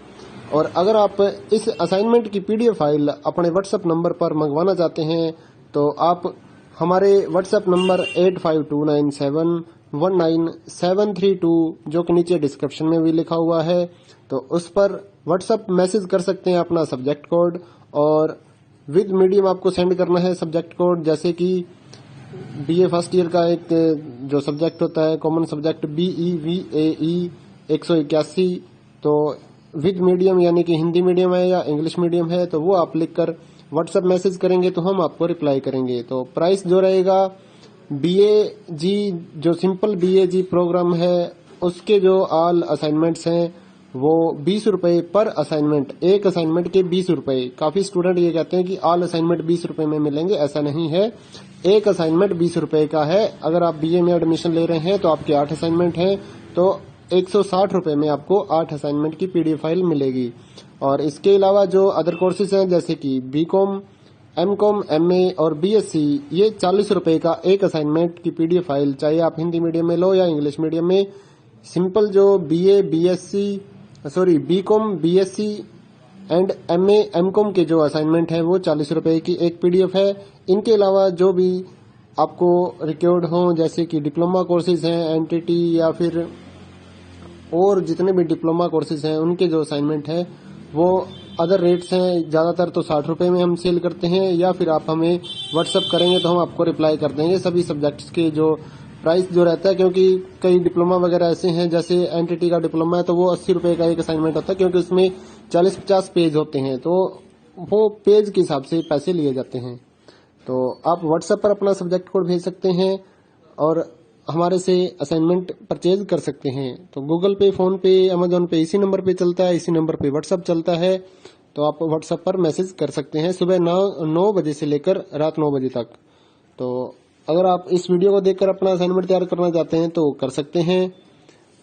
और अगर आप इस असाइनमेंट की पीडीएफ फाइल अपने व्हाट्सएप नंबर पर मंगवाना चाहते हैं तो आप हमारे व्हाट्सएप नंबर 8529719732 जो कि नीचे डिस्क्रिप्शन में भी लिखा हुआ है, तो उस पर व्हाट्सएप मैसेज कर सकते हैं अपना सब्जेक्ट कोड, और विद मीडियम आपको सेंड करना है सब्जेक्ट कोड। जैसे कि BA फर्स्ट ईयर का एक जो सब्जेक्ट होता है कॉमन सब्जेक्ट BEVAE 181, तो विद मीडियम यानी कि हिंदी मीडियम है या इंग्लिश मीडियम है, तो वो आप लिखकर व्हाट्सएप मैसेज करेंगे तो हम आपको रिप्लाई करेंगे। तो प्राइस जो रहेगा BAG जो सिंपल BAG प्रोग्राम है उसके जो ऑल असाइनमेंट्स हैं वो 20 रुपए पर असाइनमेंट, एक असाइनमेंट के 20 रुपए। काफी स्टूडेंट ये कहते हैं कि ऑल असाइनमेंट 20 रुपए में मिलेंगे, ऐसा नहीं है। एक असाइनमेंट 20 रुपए का है। अगर आप बीए में एडमिशन ले रहे हैं तो आपके 8 असाइनमेंट हैं, तो 160 रुपए में आपको 8 असाइनमेंट की पीडीएफ फाइल मिलेगी। और इसके अलावा जो अदर कोर्सेज हैं जैसे कि बीकॉम, एमकॉम, एमए और बीएससी, ये 40 रुपए का एक असाइनमेंट की पीडीएफ फाइल, चाहे आप हिंदी मीडियम में लो या इंग्लिश मीडियम में। सिंपल जो BCom, BSc and MA, MCom के जो असाइनमेंट है वो 40 रुपए की एक पीडीएफ है। इनके अलावा जो भी आपको रिक्वायर्ड हो जैसे कि डिप्लोमा कोर्सेज हैं, एनटीटी या फिर और जितने भी डिप्लोमा कोर्सेज हैं उनके जो असाइनमेंट है वो अदर रेट्स हैं। ज्यादातर तो 60 रुपए में हम सेल करते हैं, या फिर आप हमें व्हाट्सअप करेंगे तो हम आपको रिप्लाई कर देंगे सभी सब्जेक्ट्स के जो प्राइस जो रहता है। क्योंकि कई डिप्लोमा वगैरह ऐसे हैं, जैसे एनटीटी का डिप्लोमा है तो वो 80 रुपए का एक असाइनमेंट होता है, क्योंकि उसमें 40-50 पेज होते हैं, तो वो पेज के हिसाब से पैसे लिए जाते हैं। तो आप व्हाट्सएप पर अपना सब्जेक्ट कोड भेज सकते हैं और हमारे से असाइनमेंट परचेज कर सकते हैं। तो गूगल पे, फोन पे, अमेजोन पे इसी नंबर पे चलता है, इसी नंबर पे व्हाट्सएप चलता है। तो आप व्हाट्सएप पर मैसेज कर सकते हैं सुबह 9 बजे से लेकर रात 9 बजे तक। तो अगर आप इस वीडियो को देखकर अपना असाइनमेंट तैयार करना चाहते हैं तो कर सकते हैं।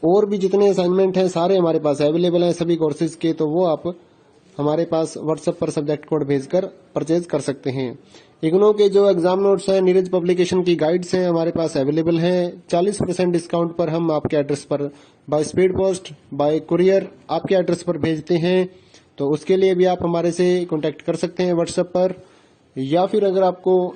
और भी जितने असाइनमेंट हैं सारे हमारे पास अवेलेबल हैं सभी कोर्सेज के, तो वो आप हमारे पास व्हाट्सएप पर सब्जेक्ट कोड भेजकर परचेज कर सकते हैं। इग्नो के जो एग्जाम नोट्स हैं, नीरज पब्लिकेशन की गाइड्स हैं हमारे पास अवेलेबल हैं। 40% डिस्काउंट पर हम आपके एड्रेस पर by speed post, bye courier आपके एड्रेस पर भेजते हैं। तो उसके लिए भी आप हमारे से कांटेक्ट कर सकते हैं व्हाट्सएप पर। या फिर अगर आपको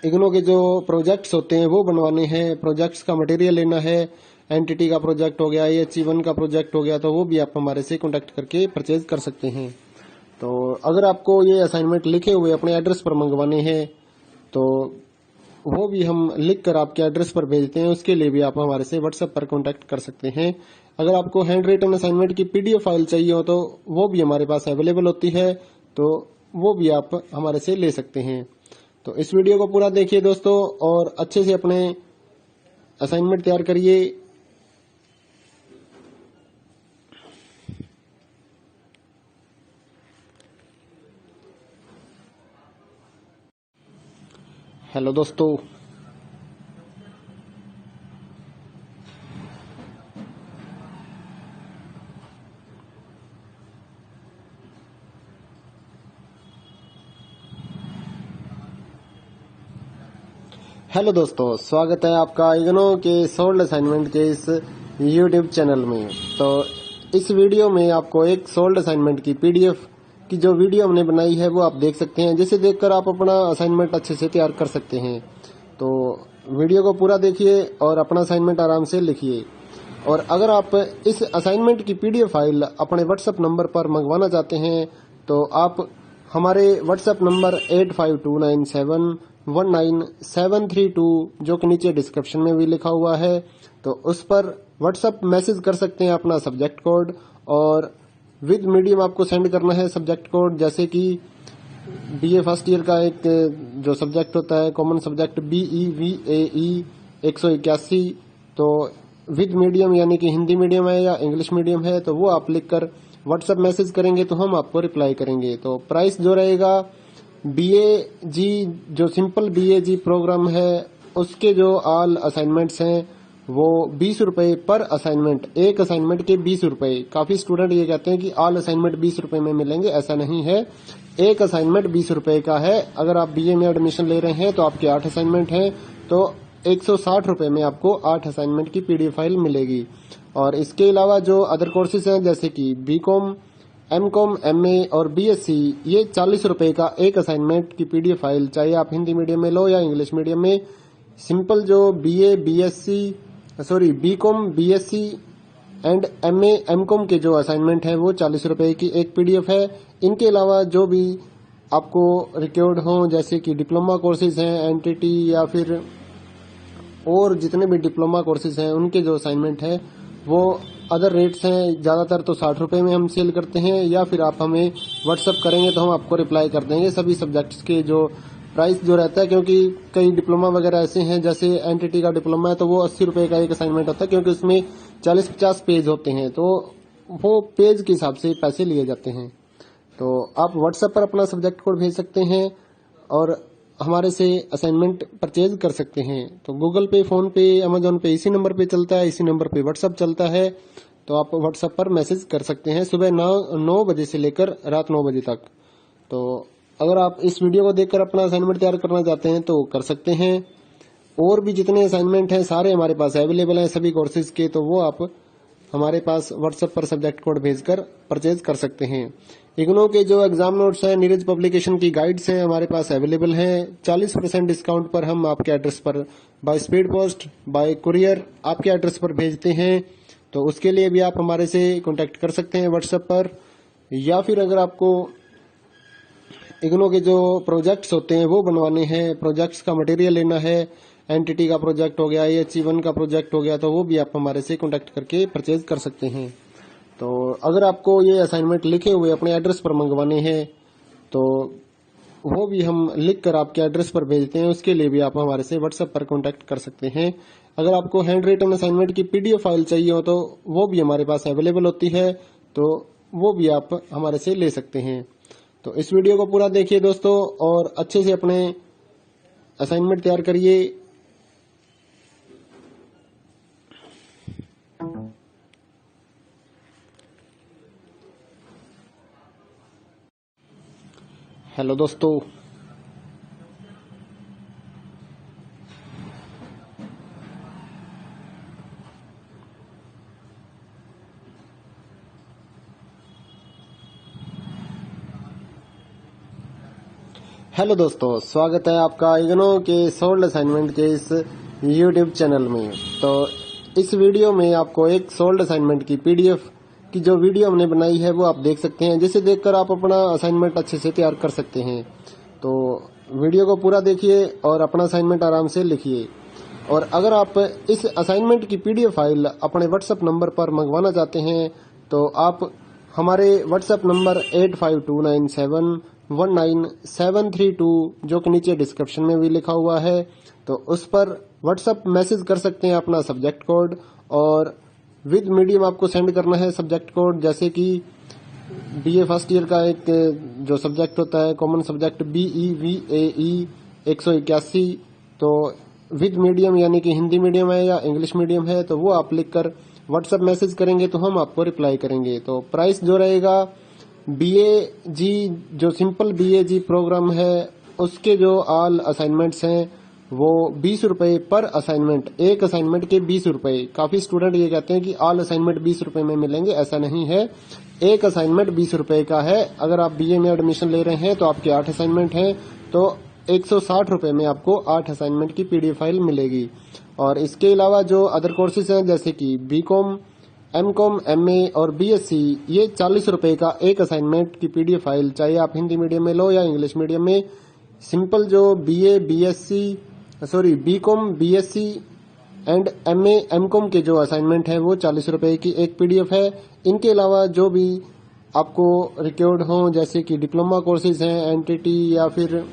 इग्नो के जो प्रोजेक्ट्स होते हैं वो बनवाने हैं, प्रोजेक्ट्स का मटेरियल लेना है, एनटीटी का प्रोजेक्ट हो गया, AHE1 का प्रोजेक्ट हो गया, तो वो भी आप हमारे से कांटेक्ट करके परचेज कर सकते हैं। तो अगर आपको ये असाइनमेंट लिखे हुए अपने एड्रेस पर मंगवाने हैं तो वो भी हम लिख कर आपके एड्रेस पर भेजते हैं, उसके लिए भी आप हमारे से व्हाट्सएप पर कांटेक्ट कर सकते हैं। अगर आपको हैंड रिटन असाइनमेंट की पीडीएफ फाइल चाहिए हो तो वो भी हमारे पास अवेलेबल होती है, तो वो भी आप हमारे से ले सकते हैं। तो इस वीडियो को पूरा देखिए दोस्तों और अच्छे से अपने असाइनमेंट तैयार करिए। हेलो दोस्तों, स्वागत है आपका इग्नो के सोल्ड असाइनमेंट के इस यूट्यूब चैनल में। तो इस वीडियो में आपको एक सोल्ड असाइनमेंट की पीडीएफ की जो वीडियो हमने बनाई है वो आप देख सकते हैं, जिसे देखकर आप अपना असाइनमेंट अच्छे से तैयार कर सकते हैं। तो वीडियो को पूरा देखिए और अपना असाइनमेंट आराम से लिखिए। और अगर आप इस असाइनमेंट की पीडीएफ फाइल अपने व्हाट्सएप नंबर पर मंगवाना चाहते हैं तो आप हमारे व्हाट्सएप नंबर 8529719732 जो कि नीचे डिस्क्रिप्शन में भी लिखा हुआ है, तो उस पर व्हाट्सएप मैसेज कर सकते हैं अपना सब्जेक्ट कोड, और विद मीडियम आपको सेंड करना है सब्जेक्ट कोड। जैसे कि बीए फर्स्ट ईयर का एक जो सब्जेक्ट होता है कॉमन सब्जेक्ट BEVAE 181, तो विद मीडियम यानी कि हिंदी मीडियम है या इंग्लिश मीडियम है, तो वो आप लिखकर व्हाट्सएप मैसेज करेंगे तो हम आपको रिप्लाई करेंगे। तो प्राइस जो रहेगा BAG जो सिंपल BAG प्रोग्राम है उसके जो ऑल असाइनमेंट्स हैं वो 20 रुपए पर असाइनमेंट, एक असाइनमेंट के 20 रुपए। काफी स्टूडेंट ये कहते हैं कि ऑल असाइनमेंट 20 रुपए में मिलेंगे, ऐसा नहीं है। एक असाइनमेंट 20 रुपए का है। अगर आप बीए में एडमिशन ले रहे हैं तो आपके 8 असाइनमेंट हैं, तो 160 रुपए में आपको 8 असाइनमेंट की पीडीएफ फाइल मिलेगी। और इसके अलावा जो अदर कोर्सेज हैं जैसे कि बीकॉम, एमकॉम, एमए और बीएससी, ये 40 रुपए का एक असाइनमेंट की पीडीएफ फाइल, चाहे आप हिंदी मीडियम में लो या इंग्लिश मीडियम में। सिंपल जो BCom, BSc and MA, MCom के जो असाइनमेंट है वो 40 रुपए की एक पीडीएफ है। इनके अलावा जो भी आपको रिक्वायर्ड हो जैसे कि डिप्लोमा कोर्सेज हैं, एनटीटी या फिर और जितने भी डिप्लोमा कोर्सेज हैं उनके जो असाइनमेंट है वो अदर रेट्स हैं। ज्यादातर तो 60 रुपए में हम सेल करते हैं, या फिर आप हमें व्हाट्सएप करेंगे तो हम आपको रिप्लाई कर देंगे सभी सब्जेक्ट्स के जो प्राइस जो रहता है। क्योंकि कई डिप्लोमा वगैरह ऐसे हैं, जैसे एनटीटी का डिप्लोमा है तो वो 80 रुपए का एक असाइनमेंट होता है, क्योंकि उसमें 40-50 पेज होते हैं, तो वो पेज के हिसाब से पैसे लिए जाते हैं। तो आप व्हाट्सएप पर अपना सब्जेक्ट कोड भेज सकते हैं और हमारे से असाइनमेंट परचेज कर सकते हैं। तो गूगल पे, फोन पे, अमेजोन पे इसी नंबर पे चलता है, इसी नंबर पे व्हाट्सएप चलता है। तो आप व्हाट्सएप पर मैसेज कर सकते हैं सुबह 9 बजे से लेकर रात 9 बजे तक। तो अगर आप इस वीडियो को देखकर अपना असाइनमेंट तैयार करना चाहते हैं तो कर सकते हैं। और भी जितने असाइनमेंट हैं सारे हमारे पास अवेलेबल हैं सभी कोर्सेज के, तो वो आप हमारे पास व्हाट्सएप पर सब्जेक्ट कोड भेजकर परचेज कर सकते हैं। इग्नो के जो एग्जाम नोट्स हैं, नीरज पब्लिकेशन की गाइड्स हैं हमारे पास अवेलेबल हैं। 40% डिस्काउंट पर हम आपके एड्रेस पर by speed post, bye courier आपके एड्रेस पर भेजते हैं। तो उसके लिए भी आप हमारे से कांटेक्ट कर सकते हैं व्हाट्सएप पर। या फिर अगर आपको इग्नो के जो प्रोजेक्ट्स होते हैं वो बनवाने हैं, प्रोजेक्ट्स का मटेरियल लेना है, एनटीटी का प्रोजेक्ट हो गया, AHE1 का प्रोजेक्ट हो गया, तो वो भी आप हमारे से कांटेक्ट करके परचेज कर सकते हैं। तो अगर आपको ये असाइनमेंट लिखे हुए अपने एड्रेस पर मंगवाने हैं तो वो भी हम लिख कर आपके एड्रेस पर भेजते हैं। उसके लिए भी आप हमारे से व्हाट्सएप पर कांटेक्ट कर सकते हैं। अगर आपको हैंड रिटन असाइनमेंट की PDF फाइल चाहिए हो तो वो भी हमारे पास अवेलेबल होती है, तो वो भी आप हमारे से ले सकते हैं। तो इस वीडियो को पूरा देखिए दोस्तों और अच्छे से अपने असाइनमेंट तैयार करिए। हेलो दोस्तों, स्वागत है आपका इग्नो के सोल्ड असाइनमेंट के इस YouTube चैनल में। तो इस वीडियो में आपको एक सोल्ड असाइनमेंट की PDF की जो वीडियो हमने बनाई है वो आप देख सकते हैं, जिसे देखकर आप अपना असाइनमेंट अच्छे से तैयार कर सकते हैं। तो वीडियो को पूरा देखिए और अपना असाइनमेंट आराम से लिखिए। और अगर आप इस असाइनमेंट की PDF फाइल अपने व्हाट्सएप नंबर पर मंगवाना चाहते हैं तो आप हमारे व्हाट्सएप नंबर 8529719732 जो कि नीचे डिस्क्रिप्शन में भी लिखा हुआ है, तो उस पर व्हाट्सएप मैसेज कर सकते हैं अपना सब्जेक्ट कोड। और विद मीडियम आपको सेंड करना है सब्जेक्ट कोड, जैसे कि BA फर्स्ट ईयर का एक जो सब्जेक्ट होता है कॉमन सब्जेक्ट BEVAE 181, तो विद मीडियम यानी कि हिंदी मीडियम है या इंग्लिश मीडियम है, तो वो आप लिखकर व्हाट्सएप मैसेज करेंगे तो हम आपको रिप्लाई करेंगे। तो प्राइस जो रहेगा BAG जो सिंपल BAG प्रोग्राम है उसके जो ऑल असाइनमेंट्स हैं वो 20 रुपए पर असाइनमेंट, एक असाइनमेंट के 20 रुपए। काफी स्टूडेंट ये कहते हैं कि ऑल असाइनमेंट 20 रुपए में मिलेंगे, ऐसा नहीं है। एक असाइनमेंट 20 रुपए का है। अगर आप BA में एडमिशन ले रहे हैं तो आपके 8 असाइनमेंट हैं तो 160 रुपए में आपको 8 असाइनमेंट की PDF फाइल मिलेगी। और इसके अलावा जो अदर कोर्सेज हैं जैसे कि BCom, MCom, MA और BSc, ये 40 रुपए का एक असाइनमेंट की PDF फाइल, चाहे आप हिंदी मीडियम में लो या इंग्लिश मीडियम में। सिंपल जो BCom, BSc and MA, MCom के जो असाइनमेंट है वो 40 रुपए की एक PDF है। इनके अलावा जो भी आपको रिक्वायर्ड हो जैसे कि डिप्लोमा कोर्सेज हैं, NTT या फिर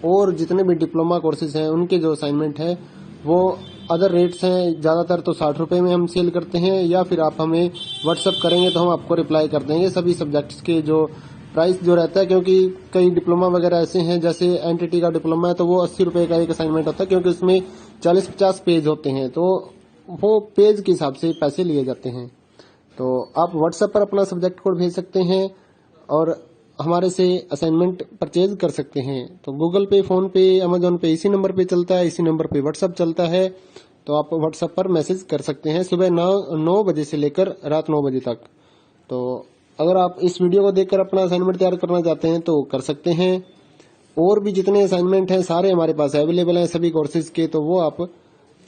और जितने भी डिप्लोमा कोर्सेज हैं उनके जो असाइनमेंट है वो अदर रेट्स हैं। ज्यादातर तो 60 रुपए में हम सेल करते हैं, या फिर आप हमें व्हाट्सएप करेंगे तो हम आपको रिप्लाई कर देंगे सभी सब्जेक्ट्स के जो प्राइस जो रहता है। क्योंकि कई डिप्लोमा वगैरह ऐसे हैं, जैसे NTT का डिप्लोमा है तो वो 80 रुपए का एक असाइनमेंट होता है, क्योंकि उसमें 40-50 पेज होते हैं, तो वो पेज के हिसाब से पैसे लिए जाते हैं। तो आप व्हाट्सएप पर अपना सब्जेक्ट कोड भेज सकते हैं और हमारे से असाइनमेंट परचेज कर सकते हैं। तो गूगल पे, फोन पे, अमेजोन पे इसी नंबर पे चलता है, इसी नंबर पे व्हाट्सएप चलता है। तो आप व्हाट्सएप पर मैसेज कर सकते हैं सुबह 9 बजे से लेकर रात 9 बजे तक। तो अगर आप इस वीडियो को देखकर अपना असाइनमेंट तैयार करना चाहते हैं तो कर सकते हैं। और भी जितने असाइनमेंट हैं सारे हमारे पास अवेलेबल हैं सभी कोर्सेज के, तो वो आप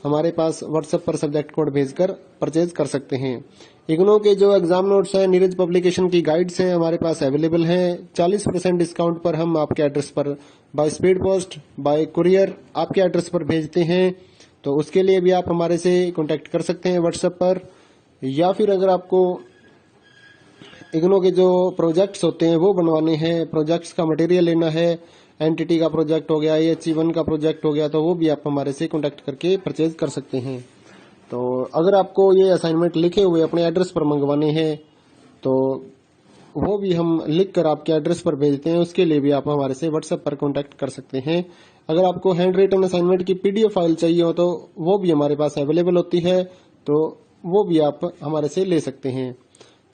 हमारे पास व्हाट्सएप पर सब्जेक्ट कोड भेजकर परचेज कर सकते हैं। इग्नो के जो एग्जाम नोट्स हैं, नीरज पब्लिकेशन की गाइड्स हैं हमारे पास अवेलेबल हैं। 40% डिस्काउंट पर हम आपके एड्रेस पर by speed post, bye courier आपके एड्रेस पर भेजते हैं। तो उसके लिए भी आप हमारे से कांटेक्ट कर सकते हैं व्हाट्सएप पर। या फिर अगर आपको इग्नो के जो प्रोजेक्ट्स होते हैं वो बनवाने हैं, प्रोजेक्ट्स का मटेरियल लेना है, एनटीटी का प्रोजेक्ट हो गया, AHE1 का प्रोजेक्ट हो गया, तो वो भी आप हमारे से कांटेक्ट करके परचेज कर सकते हैं। तो अगर आपको ये असाइनमेंट लिखे हुए अपने एड्रेस पर मंगवाने हैं तो वो भी हम लिख कर आपके एड्रेस पर भेजते हैं। उसके लिए भी आप हमारे से व्हाट्सएप पर कांटेक्ट कर सकते हैं। अगर आपको हैंड रिटन असाइनमेंट की पीडीएफ फाइल चाहिए हो तो वो भी हमारे पास अवेलेबल होती है, तो वो भी आप हमारे से ले सकते हैं।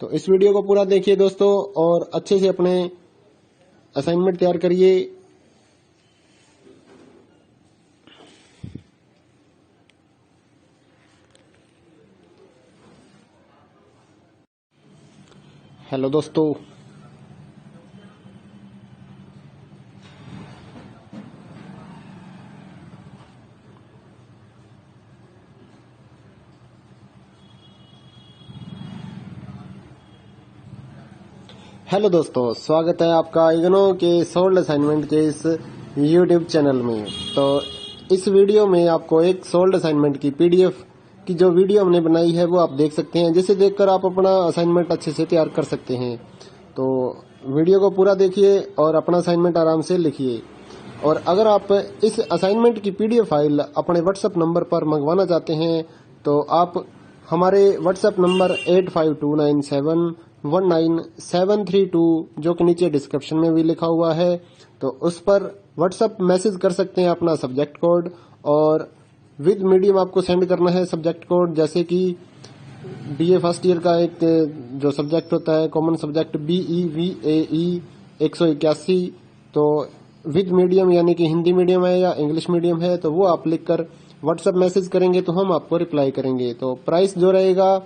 तो इस वीडियो को पूरा देखिए दोस्तों और अच्छे से अपने असाइनमेंट तैयार करिए। हेलो दोस्तों, स्वागत है आपका इग्नो के सोल्ड असाइनमेंट के इस यूट्यूब चैनल में। तो इस वीडियो में आपको एक सोल्ड असाइनमेंट की पीडीएफ की जो वीडियो हमने बनाई है वो आप देख सकते हैं, जिसे देखकर आप अपना असाइनमेंट अच्छे से तैयार कर सकते हैं। तो वीडियो को पूरा देखिए और अपना असाइनमेंट आराम से लिखिए। और अगर आप इस असाइनमेंट की पीडीएफ फाइल अपने व्हाट्सएप नंबर पर मंगवाना चाहते हैं तो आप हमारे व्हाट्सएप नंबर 8529719732 जो कि नीचे डिस्क्रिप्शन में भी लिखा हुआ है, तो उस पर व्हाट्सएप मैसेज कर सकते हैं अपना सब्जेक्ट कोड, और विद मीडियम आपको सेंड करना है सब्जेक्ट कोड। जैसे कि बीए फर्स्ट ईयर का एक जो सब्जेक्ट होता है कॉमन सब्जेक्ट BEVAE 181, तो विद मीडियम यानी कि हिंदी मीडियम है या इंग्लिश मीडियम है तो वो आप लिखकर व्हाट्सएप मैसेज करेंगे तो हम आपको रिप्लाई करेंगे। तो प्राइस जो रहेगा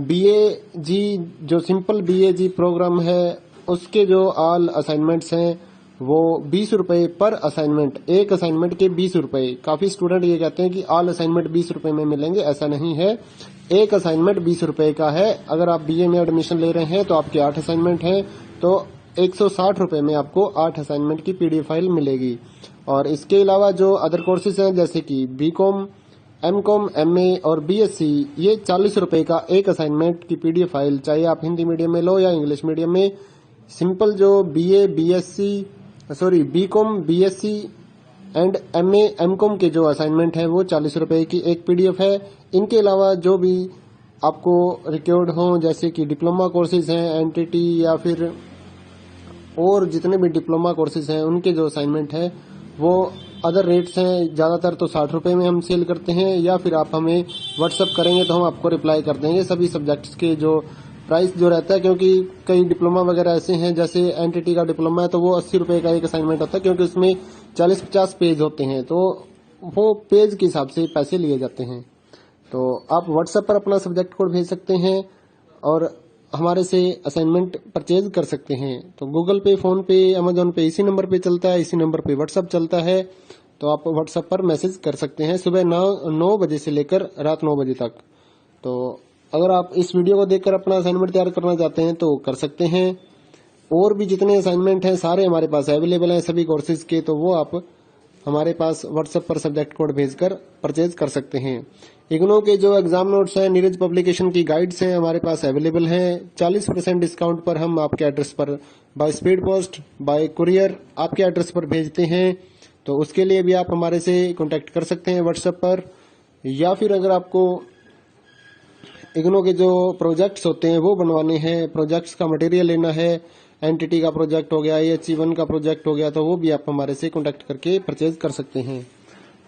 BAG जो सिंपल BAG प्रोग्राम है उसके जो ऑल असाइनमेंट्स हैं वो 20 रुपए पर असाइनमेंट, एक असाइनमेंट के 20 रुपए। काफी स्टूडेंट ये कहते हैं कि ऑल असाइनमेंट 20 रुपए में मिलेंगे, ऐसा नहीं है। एक असाइनमेंट 20 रुपए का है। अगर आप BA में एडमिशन ले रहे हैं तो आपके 8 असाइनमेंट हैं तो 160 रुपए में आपको 8 असाइनमेंट की पीडीएफ फाइल मिलेगी। और इसके अलावा जो अदर कोर्सेज हैं जैसे कि BCom, MCom, MA और BSc, ये 40 रुपए का एक असाइनमेंट की पीडीएफ फाइल, चाहे आप हिंदी मीडियम में लो या इंग्लिश मीडियम में। सिंपल जो BCom, BSc and MA, MCom के जो असाइनमेंट है वो 40 रुपए की एक पीडीएफ है। इनके अलावा जो भी आपको रिक्वायर्ड हो जैसे कि डिप्लोमा कोर्सेज हैं NTT या फिर और जितने भी डिप्लोमा कोर्सेज हैं उनके जो असाइनमेंट है वो अदर रेट्स हैं। ज्यादातर तो 60 रुपए में हम सेल करते हैं, या फिर आप हमें व्हाट्सएप करेंगे तो हम आपको रिप्लाई कर देंगे सभी सब्जेक्ट्स के जो प्राइस जो रहता है। क्योंकि कई डिप्लोमा वगैरह ऐसे हैं जैसे NTT का डिप्लोमा है तो वो 80 रुपए का एक असाइनमेंट होता है, क्योंकि उसमें 40-50 पेज होते हैं तो वो पेज के हिसाब से पैसे लिए जाते हैं। तो आप व्हाट्सएप पर अपना सब्जेक्ट कोड भेज सकते हैं और हमारे से असाइनमेंट परचेज कर सकते हैं। तो गूगल पे, फोन पे, अमेजोन पे इसी नंबर पे चलता है, इसी नंबर पे व्हाट्सएप चलता है। तो आप व्हाट्सएप पर मैसेज कर सकते हैं सुबह 9 बजे से लेकर रात 9 बजे तक। तो अगर आप इस वीडियो को देखकर अपना असाइनमेंट तैयार करना चाहते हैं तो कर सकते हैं। और भी जितने असाइनमेंट हैं सारे हमारे पास अवेलेबल हैं सभी कोर्सेज के, तो वो आप हमारे पास व्हाट्सएप पर सब्जेक्ट कोड भेजकर परचेज कर सकते हैं। इग्नो के जो एग्जाम नोट्स हैं, नीरज पब्लिकेशन की गाइड्स हैं हमारे पास अवेलेबल हैं। 40% डिस्काउंट पर हम आपके एड्रेस पर by speed post, bye courier आपके एड्रेस पर भेजते हैं। तो उसके लिए भी आप हमारे से कांटेक्ट कर सकते हैं व्हाट्सएप पर। या फिर अगर आपको इग्नो के जो प्रोजेक्ट्स होते हैं वो बनवाने हैं, प्रोजेक्ट्स का मटेरियल लेना है, NTT का प्रोजेक्ट हो गया, AHE1 का प्रोजेक्ट हो गया, तो वो भी आप हमारे से कांटेक्ट करके परचेज कर सकते हैं।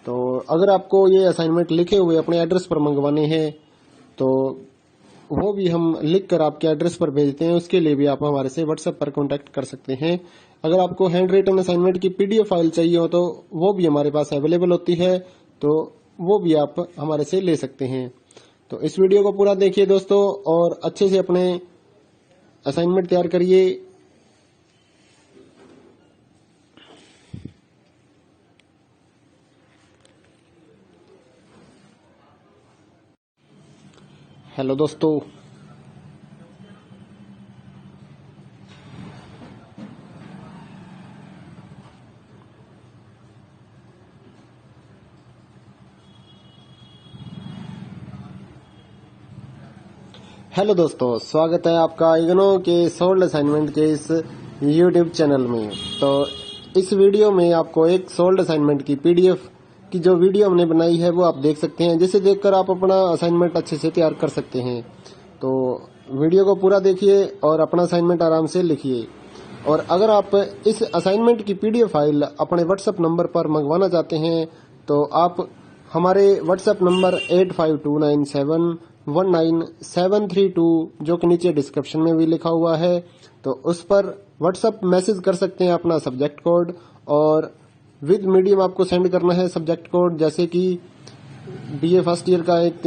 तो अगर आपको ये असाइनमेंट लिखे हुए अपने एड्रेस पर मंगवाने हैं तो वो भी हम लिख कर आपके एड्रेस पर भेजते हैं। उसके लिए भी आप हमारे से व्हाट्सएप पर कांटेक्ट कर सकते हैं। अगर आपको हैंड रिटन असाइनमेंट की पीडीएफ फाइल चाहिए हो तो वो भी हमारे पास अवेलेबल होती है, तो वो भी आप हमारे से ले सकते हैं। तो इस वीडियो को पूरा देखिए दोस्तों और अच्छे से अपने असाइनमेंट तैयार करिए। हेलो दोस्तों, स्वागत है आपका इग्नो के सोल्ड असाइनमेंट के इस यूट्यूब चैनल में। तो इस वीडियो में आपको एक सोल्ड असाइनमेंट की पीडीएफ की जो वीडियो हमने बनाई है वो आप देख सकते हैं, जिसे देखकर आप अपना असाइनमेंट अच्छे से तैयार कर सकते हैं। तो वीडियो को पूरा देखिए और अपना असाइनमेंट आराम से लिखिए। और अगर आप इस असाइनमेंट की पीडीएफ फाइल अपने व्हाट्सएप नंबर पर मंगवाना चाहते हैं तो आप हमारे व्हाट्सएप नंबर 8529719732 जो कि नीचे डिस्क्रिप्शन में भी लिखा हुआ है, तो उस पर व्हाट्सएप मैसेज कर सकते हैं अपना सब्जेक्ट कोड, और विद मीडियम आपको सेंड करना है सब्जेक्ट कोड। जैसे कि बीए फर्स्ट ईयर का एक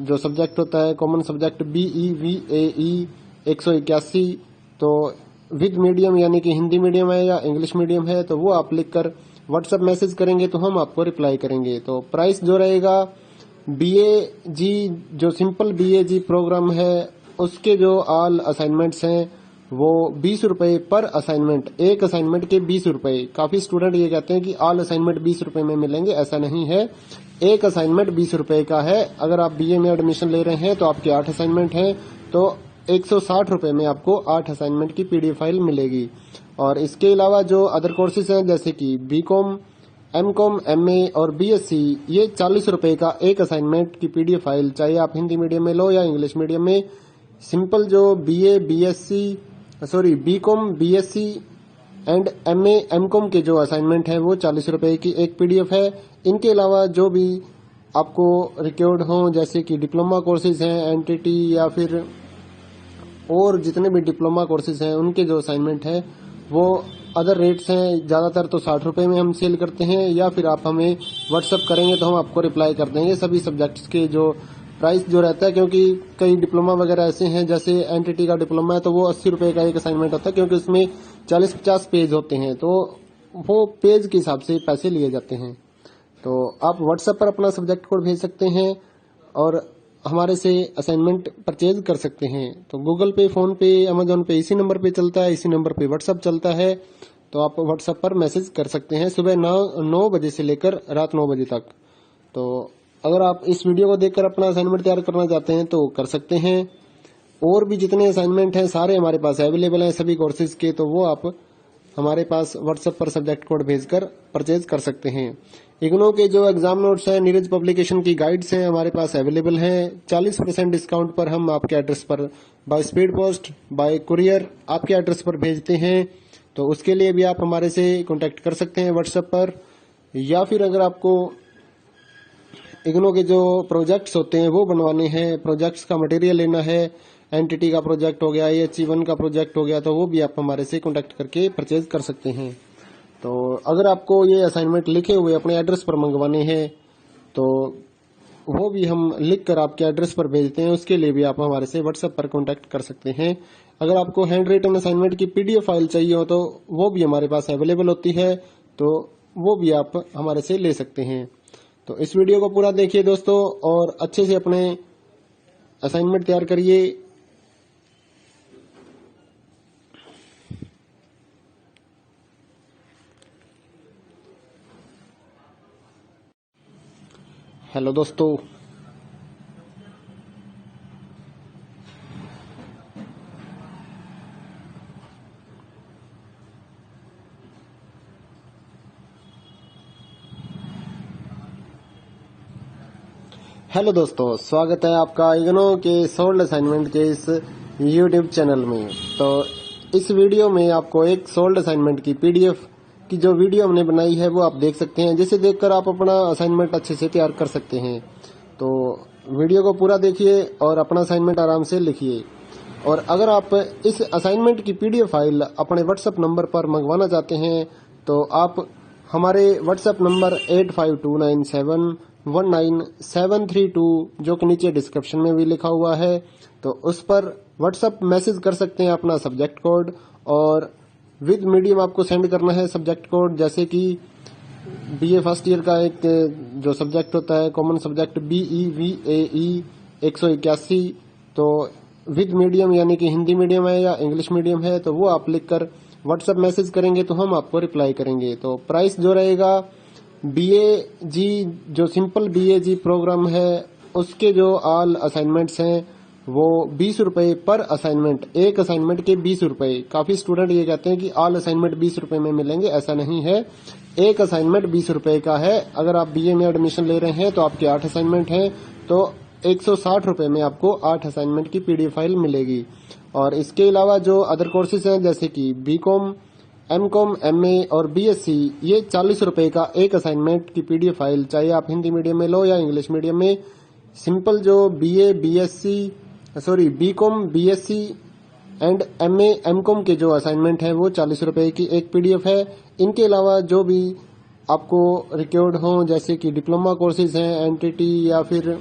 जो सब्जेक्ट होता है कॉमन सब्जेक्ट BEVAE 181, तो विद मीडियम यानी कि हिंदी मीडियम है या इंग्लिश मीडियम है, तो वो आप लिखकर व्हाट्सएप मैसेज करेंगे तो हम आपको रिप्लाई करेंगे। तो प्राइस जो रहेगा BAG जो सिंपल BAG प्रोग्राम है उसके जो ऑल असाइनमेंट्स हैं वो 20 रुपए पर असाइनमेंट, एक असाइनमेंट के 20 रुपए। काफी स्टूडेंट ये कहते हैं कि ऑल असाइनमेंट 20 रुपए में मिलेंगे, ऐसा नहीं है। एक असाइनमेंट 20 रुपए का है। अगर आप बीए में एडमिशन ले रहे हैं तो आपके 8 असाइनमेंट हैं, तो 160 रुपए में आपको 8 असाइनमेंट की पीडीएफ फाइल मिलेगी। और इसके अलावा जो अदर कोर्सेज हैं जैसे कि बीकॉम, एमकॉम, एमए और बीएससी, ये 40 रुपए का एक असाइनमेंट की पीडीएफ फाइल, चाहे आप हिंदी मीडियम में लो या इंग्लिश मीडियम में। सिंपल जो BCom, BSc and MA, MCom के जो असाइनमेंट है वो 40 रुपए की एक पीडीएफ है। इनके अलावा जो भी आपको रिक्वायर्ड हो जैसे कि डिप्लोमा कोर्सेज हैं, एनटीटी या फिर और जितने भी डिप्लोमा कोर्सेज हैं उनके जो असाइनमेंट है वो अदर रेट्स हैं। ज्यादातर तो 60 रुपए में हम सेल करते हैं, या फिर आप हमें व्हाट्सएप करेंगे तो हम आपको रिप्लाई कर देंगे सभी सब्जेक्ट्स के जो प्राइस जो रहता है। क्योंकि कई डिप्लोमा वगैरह ऐसे हैं, जैसे एनटीटी का डिप्लोमा है तो वो 80 रुपए का एक असाइनमेंट होता है, क्योंकि उसमें 40-50 पेज होते हैं, तो वो पेज के हिसाब से पैसे लिए जाते हैं। तो आप व्हाट्सएप पर अपना सब्जेक्ट कोड भेज सकते हैं और हमारे से असाइनमेंट परचेज कर सकते हैं। तो गूगल पे, फोन पे, अमेजोन पे इसी नंबर पे चलता है, इसी नंबर पे व्हाट्सएप चलता है। तो आप व्हाट्सएप पर मैसेज कर सकते हैं सुबह 9 बजे से लेकर रात 9 बजे तक। तो अगर आप इस वीडियो को देखकर अपना असाइनमेंट तैयार करना चाहते हैं तो कर सकते हैं। और भी जितने असाइनमेंट हैं सारे हमारे पास अवेलेबल हैं सभी कोर्सेज के, तो वो आप हमारे पास व्हाट्सएप पर सब्जेक्ट कोड भेजकर परचेज कर सकते हैं। इग्नो के जो एग्जाम नोट्स हैं, नीरज पब्लिकेशन की गाइड्स हैं हमारे पास अवेलेबल हैं। 40% डिस्काउंट पर हम आपके एड्रेस पर by speed post, bye courier आपके एड्रेस पर भेजते हैं। तो उसके लिए भी आप हमारे से कांटेक्ट कर सकते हैं व्हाट्सएप पर। या फिर अगर आपको इग्नो के जो प्रोजेक्ट्स होते हैं वो बनवाने हैं, प्रोजेक्ट्स का मटेरियल लेना है, एनटीटी का प्रोजेक्ट हो गया, AHE1 का प्रोजेक्ट हो गया, तो वो भी आप हमारे से कांटेक्ट करके परचेज कर सकते हैं। तो अगर आपको ये असाइनमेंट लिखे हुए अपने एड्रेस पर मंगवाने हैं तो वो भी हम लिख कर आपके एड्रेस पर भेजते हैं, उसके लिए भी आप हमारे से व्हाट्सएप पर कांटेक्ट कर सकते हैं। अगर आपको हैंड रिटन असाइनमेंट की पीडीएफ फाइल चाहिए हो तो वो भी हमारे पास अवेलेबल होती है, तो वो भी आप हमारे से ले सकते हैं। तो इस वीडियो को पूरा देखिए दोस्तों और अच्छे से अपने असाइनमेंट तैयार करिए। हेलो दोस्तों, स्वागत है आपका इग्नो के सोल्ड असाइनमेंट के इस यूट्यूब चैनल में। तो इस वीडियो में आपको एक सोल्ड असाइनमेंट की पीडीएफ की जो वीडियो हमने बनाई है वो आप देख सकते हैं, जिसे देखकर आप अपना असाइनमेंट अच्छे से तैयार कर सकते हैं। तो वीडियो को पूरा देखिए और अपना असाइनमेंट आराम से लिखिए। और अगर आप इस असाइनमेंट की पीडीएफ फाइल अपने व्हाट्सएप नंबर पर मंगवाना चाहते हैं तो आप हमारे व्हाट्सएप नंबर 8529719732 जो कि नीचे डिस्क्रिप्शन में भी लिखा हुआ है, तो उस पर व्हाट्सएप मैसेज कर सकते हैं अपना सब्जेक्ट कोड, और विद मीडियम आपको सेंड करना है सब्जेक्ट कोड। जैसे कि बीए फर्स्ट ईयर का एक जो सब्जेक्ट होता है कॉमन सब्जेक्ट BEVAE 181, तो विद मीडियम यानी कि हिंदी मीडियम है या इंग्लिश मीडियम है, तो वो आप लिखकर व्हाट्सएप मैसेज करेंगे तो हम आपको रिप्लाई करेंगे। तो प्राइस जो रहेगा BAG जो सिंपल BAG प्रोग्राम है उसके जो ऑल असाइनमेंट्स हैं वो 20 रुपए पर असाइनमेंट, एक असाइनमेंट के 20 रुपए। काफी स्टूडेंट ये कहते हैं कि ऑल असाइनमेंट 20 रुपए में मिलेंगे, ऐसा नहीं है। एक असाइनमेंट 20 रुपए का है। अगर आप बीए में एडमिशन ले रहे हैं तो आपके 8 असाइनमेंट हैं, तो 160 रुपए में आपको 8 असाइनमेंट की पीडीएफ फाइल मिलेगी। और इसके अलावा जो अदर कोर्सेज हैं जैसे कि बीकॉम, एमकॉम, एमए और बीएससी, ये 40 रुपए का एक असाइनमेंट की पीडीएफ फाइल, चाहे आप हिंदी मीडियम में लो या इंग्लिश मीडियम में। सिंपल जो BCom, BSc and MA, MCom के जो असाइनमेंट है वो 40 रुपए की एक पीडीएफ है। इनके अलावा जो भी आपको रिक्वायर्ड हो जैसे कि डिप्लोमा कोर्सेज हैं, एनटीटी या फिर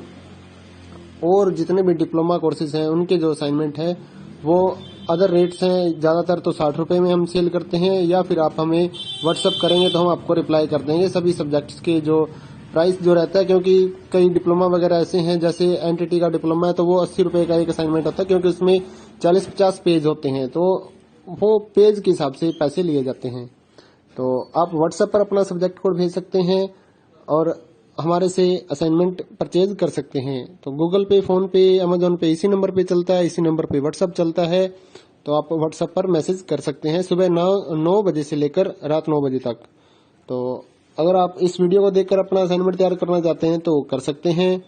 और जितने भी डिप्लोमा कोर्सेज हैं उनके जो असाइनमेंट है वो अदर रेट्स हैं। ज्यादातर तो 60 रुपए में हम सेल करते हैं, या फिर आप हमें व्हाट्सअप करेंगे तो हम आपको रिप्लाई कर देंगे सभी सब्जेक्ट्स के जो प्राइस जो रहता है। क्योंकि कई डिप्लोमा वगैरह ऐसे हैं, जैसे एनटीटी का डिप्लोमा है तो वो 80 रुपए का एक असाइनमेंट होता है, क्योंकि उसमें 40-50 पेज होते हैं, तो वो पेज के हिसाब से पैसे लिए जाते हैं। तो आप व्हाट्सएप पर अपना सब्जेक्ट कोड भेज सकते हैं और हमारे से असाइनमेंट परचेज कर सकते हैं। तो गूगल पे, फोन पे, अमेजोन पे इसी नंबर पे चलता है, इसी नंबर पे व्हाट्सएप चलता है। तो आप व्हाट्सएप पर मैसेज कर सकते हैं सुबह 9 बजे से लेकर रात 9 बजे तक। तो अगर आप इस वीडियो को देखकर अपना असाइनमेंट तैयार करना चाहते हैं तो कर सकते हैं।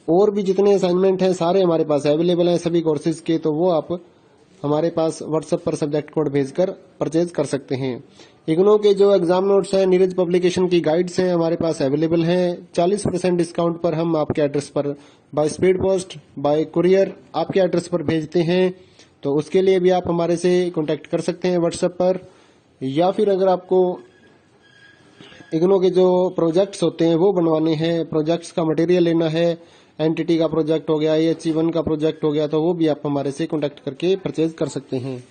और भी जितने असाइनमेंट हैं सारे हमारे पास अवेलेबल हैं सभी कोर्सेज के, तो वो आप हमारे पास व्हाट्सएप पर सब्जेक्ट कोड भेजकर परचेज कर सकते हैं। इग्नो के जो एग्जाम नोट्स हैं, नीरज पब्लिकेशन की गाइड्स हैं हमारे पास अवेलेबल हैं। 40% डिस्काउंट पर हम आपके एड्रेस पर by speed post, bye courier आपके एड्रेस पर भेजते हैं। तो उसके लिए भी आप हमारे से कांटेक्ट कर सकते हैं व्हाट्सएप पर। या फिर अगर आपको इग्नो के जो प्रोजेक्ट्स होते हैं वो बनवाने हैं, प्रोजेक्ट्स का मटेरियल लेना है, एनटीटी का प्रोजेक्ट हो गया, AHE1 का प्रोजेक्ट हो गया, तो वो भी आप हमारे से कांटेक्ट करके परचेज कर सकते हैं।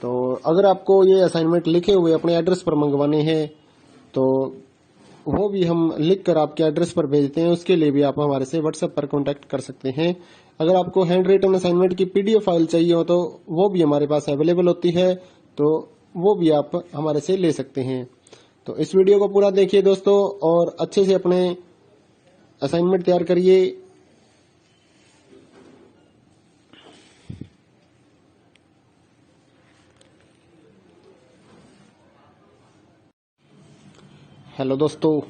तो अगर आपको ये असाइनमेंट लिखे हुए अपने एड्रेस पर मंगवाने हैं तो वो भी हम लिख कर आपके एड्रेस पर भेजते हैं, उसके लिए भी आप हमारे से व्हाट्सएप पर कांटेक्ट कर सकते हैं। अगर आपको हैंड रिटन असाइनमेंट की पीडीएफ फाइल चाहिए हो तो वो भी हमारे पास अवेलेबल होती है, तो वो भी आप हमारे से ले सकते हैं। तो इस वीडियो को पूरा देखिए दोस्तों और अच्छे से अपने असाइनमेंट तैयार करिए। हेलो दोस्तों,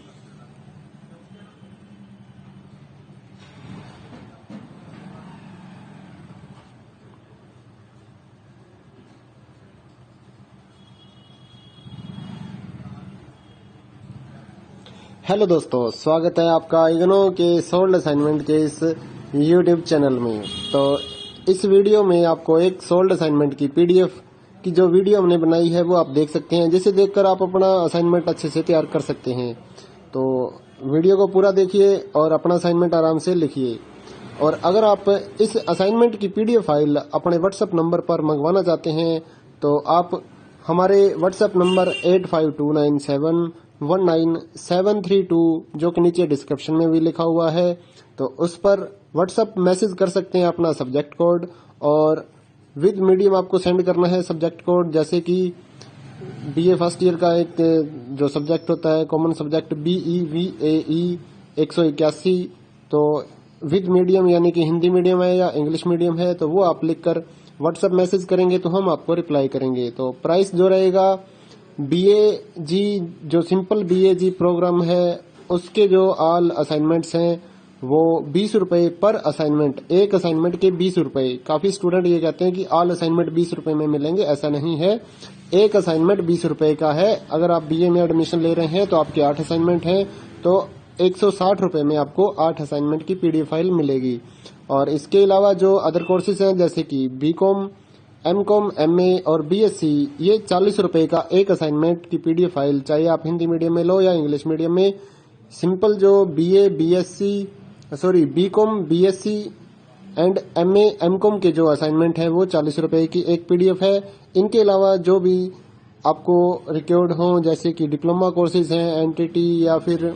स्वागत है आपका इग्नो के सोल्ड असाइनमेंट के इस यूट्यूब चैनल में। तो इस वीडियो में आपको एक सोल्ड असाइनमेंट की पीडीएफ की जो वीडियो हमने बनाई है वो आप देख सकते हैं, जिसे देखकर आप अपना असाइनमेंट अच्छे से तैयार कर सकते हैं। तो वीडियो को पूरा देखिए और अपना असाइनमेंट आराम से लिखिए। और अगर आप इस असाइनमेंट की पीडीएफ फाइल अपने व्हाट्सएप नंबर पर मंगवाना चाहते हैं तो आप हमारे व्हाट्सएप नंबर 8529719732 जो कि नीचे डिस्क्रिप्शन में भी लिखा हुआ है, तो उस पर व्हाट्सएप मैसेज कर सकते हैं अपना सब्जेक्ट कोड, और विद मीडियम आपको सेंड करना है सब्जेक्ट कोड। जैसे कि बीए फर्स्ट ईयर का एक जो सब्जेक्ट होता है कॉमन सब्जेक्ट BEVAE 181, तो विद मीडियम यानी कि हिंदी मीडियम है या इंग्लिश मीडियम है, तो वो आप लिखकर व्हाट्सएप मैसेज करेंगे तो हम आपको रिप्लाई करेंगे। तो प्राइस जो रहेगा BAG जो सिंपल BAG प्रोग्राम है उसके जो ऑल असाइनमेंट्स हैं वो 20 रुपए पर असाइनमेंट, एक असाइनमेंट के 20 रुपए। काफी स्टूडेंट ये कहते हैं कि ऑल असाइनमेंट 20 रुपए में मिलेंगे, ऐसा नहीं है। एक असाइनमेंट 20 रुपए का है। अगर आप बीए में एडमिशन ले रहे हैं तो आपके 8 असाइनमेंट हैं, तो 160 रुपए में आपको 8 असाइनमेंट की पीडीएफ फाइल मिलेगी। और इसके अलावा जो अदर कोर्सेज हैं जैसे कि बीकॉम, एमकॉम, एमए और बीएससी, ये 40 रुपए का एक असाइनमेंट की पीडीएफ फाइल, चाहे आप हिंदी मीडियम में लो या इंग्लिश मीडियम में। सिंपल जो BCom, BSc and MA, MCom के जो असाइनमेंट है वो 40 रुपए की एक पीडीएफ है। इनके अलावा जो भी आपको रिक्वायर्ड हो जैसे कि डिप्लोमा कोर्सेज हैं, एनटीटी या फिर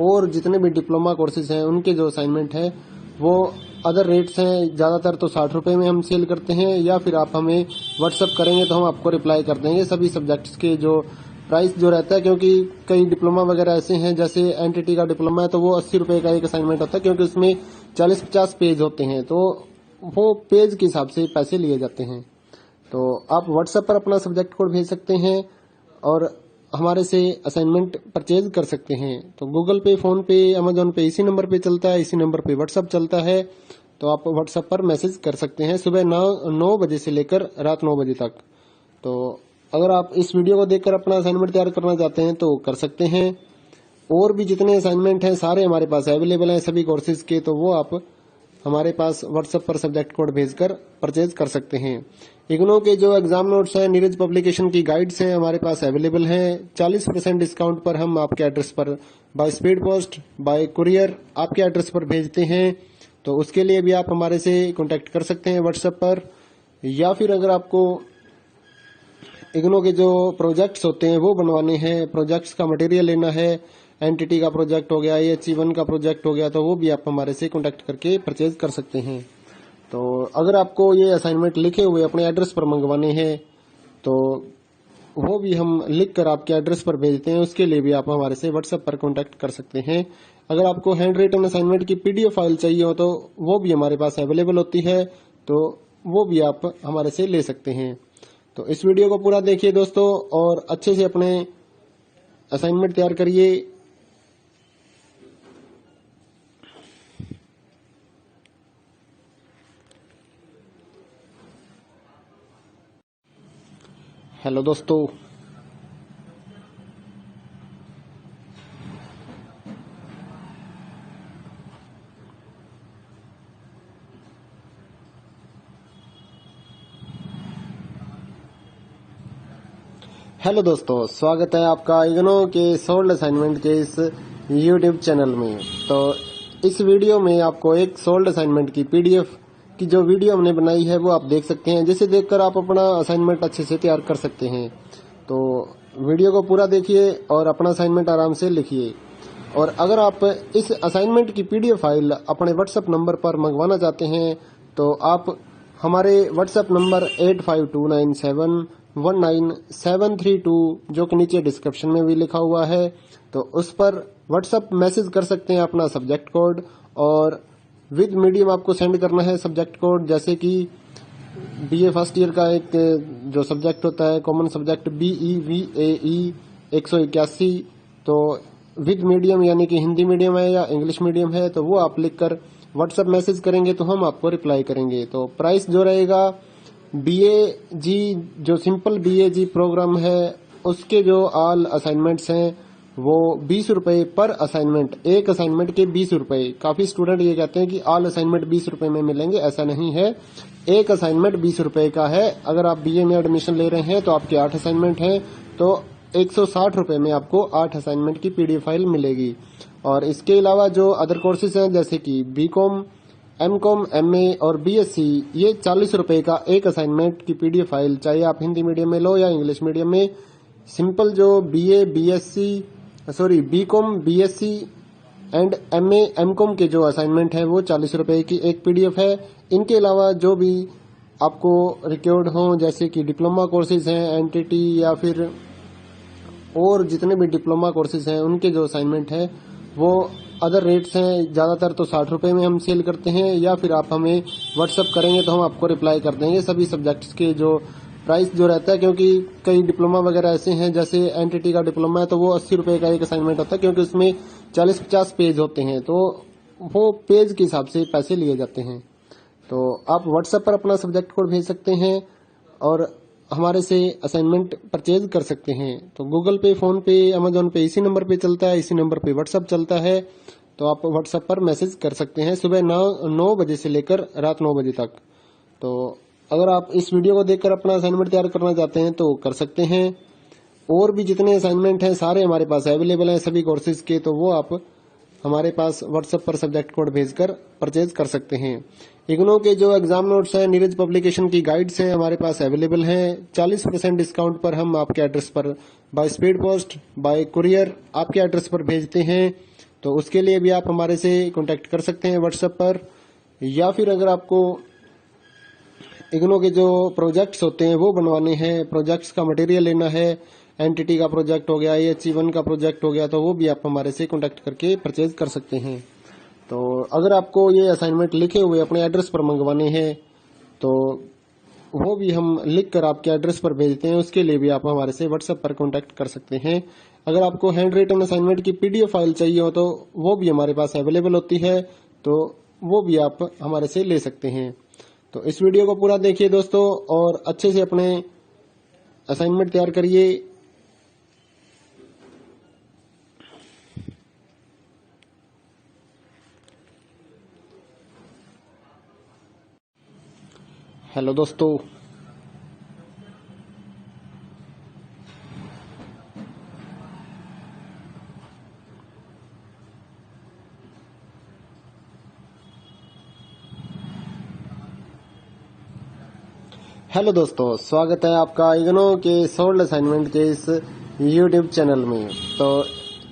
और जितने भी डिप्लोमा कोर्सेज हैं उनके जो असाइनमेंट है वो अदर रेट्स हैं। ज्यादातर तो 60 रुपए में हम सेल करते हैं, या फिर आप हमें व्हाट्सएप करेंगे तो हम आपको रिप्लाई कर देंगे सभी सब्जेक्ट्स के जो प्राइस जो रहता है। क्योंकि कई डिप्लोमा वगैरह ऐसे हैं, जैसे एनटीटी का डिप्लोमा है तो वो 80 रुपए का एक असाइनमेंट होता है, क्योंकि उसमें 40-50 पेज होते हैं, तो वो पेज के हिसाब से पैसे लिए जाते हैं। तो आप व्हाट्सएप पर अपना सब्जेक्ट कोड भेज सकते हैं और हमारे से असाइनमेंट परचेज कर सकते हैं। तो गूगल पे, फोन पे, अमेजोन पे इसी नंबर पे चलता है, इसी नंबर पे व्हाट्सअप चलता है। तो आप व्हाट्सएप पर मैसेज कर सकते हैं सुबह 9 बजे से लेकर रात 9 बजे तक। तो अगर आप इस वीडियो को देखकर अपना असाइनमेंट तैयार करना चाहते हैं तो कर सकते हैं। और भी जितने असाइनमेंट हैं सारे हमारे पास अवेलेबल हैं सभी कोर्सेज के, तो वो आप हमारे पास व्हाट्सएप पर सब्जेक्ट कोड भेजकर परचेज कर सकते हैं। इग्नो के जो एग्जाम नोट्स हैं, नीरज पब्लिकेशन की गाइड्स हैं हमारे पास अवेलेबल हैं। 40% डिस्काउंट पर हम आपके एड्रेस पर by speed post, bye courier आपके एड्रेस पर भेजते हैं। तो उसके लिए भी आप हमारे से कांटेक्ट कर सकते हैं व्हाट्सएप पर। या फिर अगर आपको इग्नो के जो प्रोजेक्ट्स होते हैं वो बनवाने हैं, प्रोजेक्ट्स का मटेरियल लेना है, एनटीटी का प्रोजेक्ट हो गया, HE1 का प्रोजेक्ट हो गया, तो वो भी आप हमारे से कांटेक्ट करके परचेज कर सकते हैं। तो अगर आपको ये असाइनमेंट लिखे हुए अपने एड्रेस पर मंगवाने हैं तो वो भी हम लिख कर आपके एड्रेस पर भेजते हैं। उसके लिए भी आप हमारे से व्हाट्सएप पर कांटेक्ट कर सकते हैं। अगर आपको हैंड रिटन असाइनमेंट की PDF फाइल चाहिए हो तो वो भी हमारे पास अवेलेबल होती है, तो वो भी आप हमारे से ले सकते हैं। तो इस वीडियो को पूरा देखिए दोस्तों और अच्छे से अपने असाइनमेंट तैयार करिए। हेलो दोस्तों, स्वागत है आपका इग्नो के सोल्ड असाइनमेंट के इस YouTube चैनल में। तो इस वीडियो में आपको एक सोल्ड असाइनमेंट की PDF की जो वीडियो हमने बनाई है वो आप देख सकते हैं, जिसे देखकर आप अपना असाइनमेंट अच्छे से तैयार कर सकते हैं। तो वीडियो को पूरा देखिए और अपना असाइनमेंट आराम से लिखिए। और अगर आप इस असाइनमेंट की PDF फाइल अपने व्हाट्सएप नंबर पर मंगवाना चाहते हैं तो आप हमारे व्हाट्सएप नंबर 8529719732 जो कि नीचे डिस्क्रिप्शन में भी लिखा हुआ है, तो उस पर व्हाट्सएप मैसेज कर सकते हैं अपना सब्जेक्ट कोड। और विद मीडियम आपको सेंड करना है सब्जेक्ट कोड, जैसे कि BA फर्स्ट ईयर का एक जो सब्जेक्ट होता है कॉमन सब्जेक्ट BEVAE 181, तो विद मीडियम यानी कि हिंदी मीडियम है या इंग्लिश मीडियम है, तो वो आप लिखकर व्हाट्सएप मैसेज करेंगे तो हम आपको रिप्लाई करेंगे। तो प्राइस जो रहेगा BAG जो सिंपल BAG प्रोग्राम है उसके जो ऑल असाइनमेंट्स हैं वो 20 रुपए पर असाइनमेंट, एक असाइनमेंट के 20 रुपए। काफी स्टूडेंट ये कहते हैं कि ऑल असाइनमेंट 20 रुपए में मिलेंगे, ऐसा नहीं है। एक असाइनमेंट 20 रुपए का है। अगर आप BA में एडमिशन ले रहे हैं तो आपके 8 असाइनमेंट हैं, तो 160 रुपए में आपको 8 असाइनमेंट की PDF फाइल मिलेगी। और इसके अलावा जो अदर कोर्सेज हैं जैसे कि BCom, MCom, MA और BSc, ये 40 रुपए का एक असाइनमेंट की PDF फाइल, चाहे आप हिंदी मीडियम में लो या इंग्लिश मीडियम में। सिंपल जो BCom, BSc and MA, MCom के जो असाइनमेंट है वो 40 रुपए की एक PDF है। इनके अलावा जो भी आपको रिक्वायर्ड हो जैसे कि डिप्लोमा कोर्सेज हैं, NTT या फिर और जितने भी डिप्लोमा कोर्सेज हैं उनके जो असाइनमेंट है वो अदर रेट्स हैं। ज्यादातर तो 60 रुपए में हम सेल करते हैं, या फिर आप हमें व्हाट्सएप करेंगे तो हम आपको रिप्लाई कर देंगे सभी सब्जेक्ट्स के जो प्राइस जो रहता है। क्योंकि कई डिप्लोमा वगैरह ऐसे हैं, जैसे NTT का डिप्लोमा है तो वो 80 रुपए का एक असाइनमेंट होता है, क्योंकि उसमें 40-50 पेज होते हैं, तो वो पेज के हिसाब से पैसे लिए जाते हैं। तो आप व्हाट्सएप पर अपना सब्जेक्ट कोड भेज सकते हैं और हमारे से असाइनमेंट परचेज कर सकते हैं। तो गूगल पे, फोन पे, अमेजोन पे इसी नंबर पे चलता है, इसी नंबर पे व्हाट्सएप चलता है। तो आप व्हाट्सएप पर मैसेज कर सकते हैं सुबह 9 बजे से लेकर रात 9 बजे तक। तो अगर आप इस वीडियो को देखकर अपना असाइनमेंट तैयार करना चाहते हैं तो कर सकते हैं। और भी जितने असाइनमेंट हैं सारे हमारे पास अवेलेबल हैं सभी कोर्सेज के, तो वो आप हमारे पास व्हाट्सएप पर सब्जेक्ट कोड भेजकर परचेज कर सकते हैं। इग्नो के जो एग्जाम नोट्स हैं, नीरज पब्लिकेशन की गाइड्स हैं हमारे पास अवेलेबल हैं। 40% डिस्काउंट पर हम आपके एड्रेस पर by speed post, bye courier आपके एड्रेस पर भेजते हैं। तो उसके लिए भी आप हमारे से कांटेक्ट कर सकते हैं व्हाट्सएप पर। या फिर अगर आपको इग्नो के जो प्रोजेक्ट्स होते हैं वो बनवाने हैं, प्रोजेक्ट्स का मटेरियल लेना है, एनटीटी का प्रोजेक्ट हो गया, HE1 का प्रोजेक्ट हो गया, तो वो भी आप हमारे से कांटेक्ट करके परचेज कर सकते हैं। तो अगर आपको ये असाइनमेंट लिखे हुए अपने एड्रेस पर मंगवाने हैं तो वो भी हम लिख कर आपके एड्रेस पर भेजते हैं। उसके लिए भी आप हमारे से व्हाट्सएप पर कांटेक्ट कर सकते हैं। अगर आपको हैंड रिटन असाइनमेंट की पीडीएफ फाइल चाहिए हो तो वो भी हमारे पास अवेलेबल होती है, तो वो भी आप हमारे से ले सकते हैं। तो इस वीडियो को पूरा देखिए दोस्तों और अच्छे से अपने असाइनमेंट तैयार करिए। हेलो दोस्तों, स्वागत है आपका इग्नो के सोल्ड असाइनमेंट के इस यूट्यूब चैनल में। तो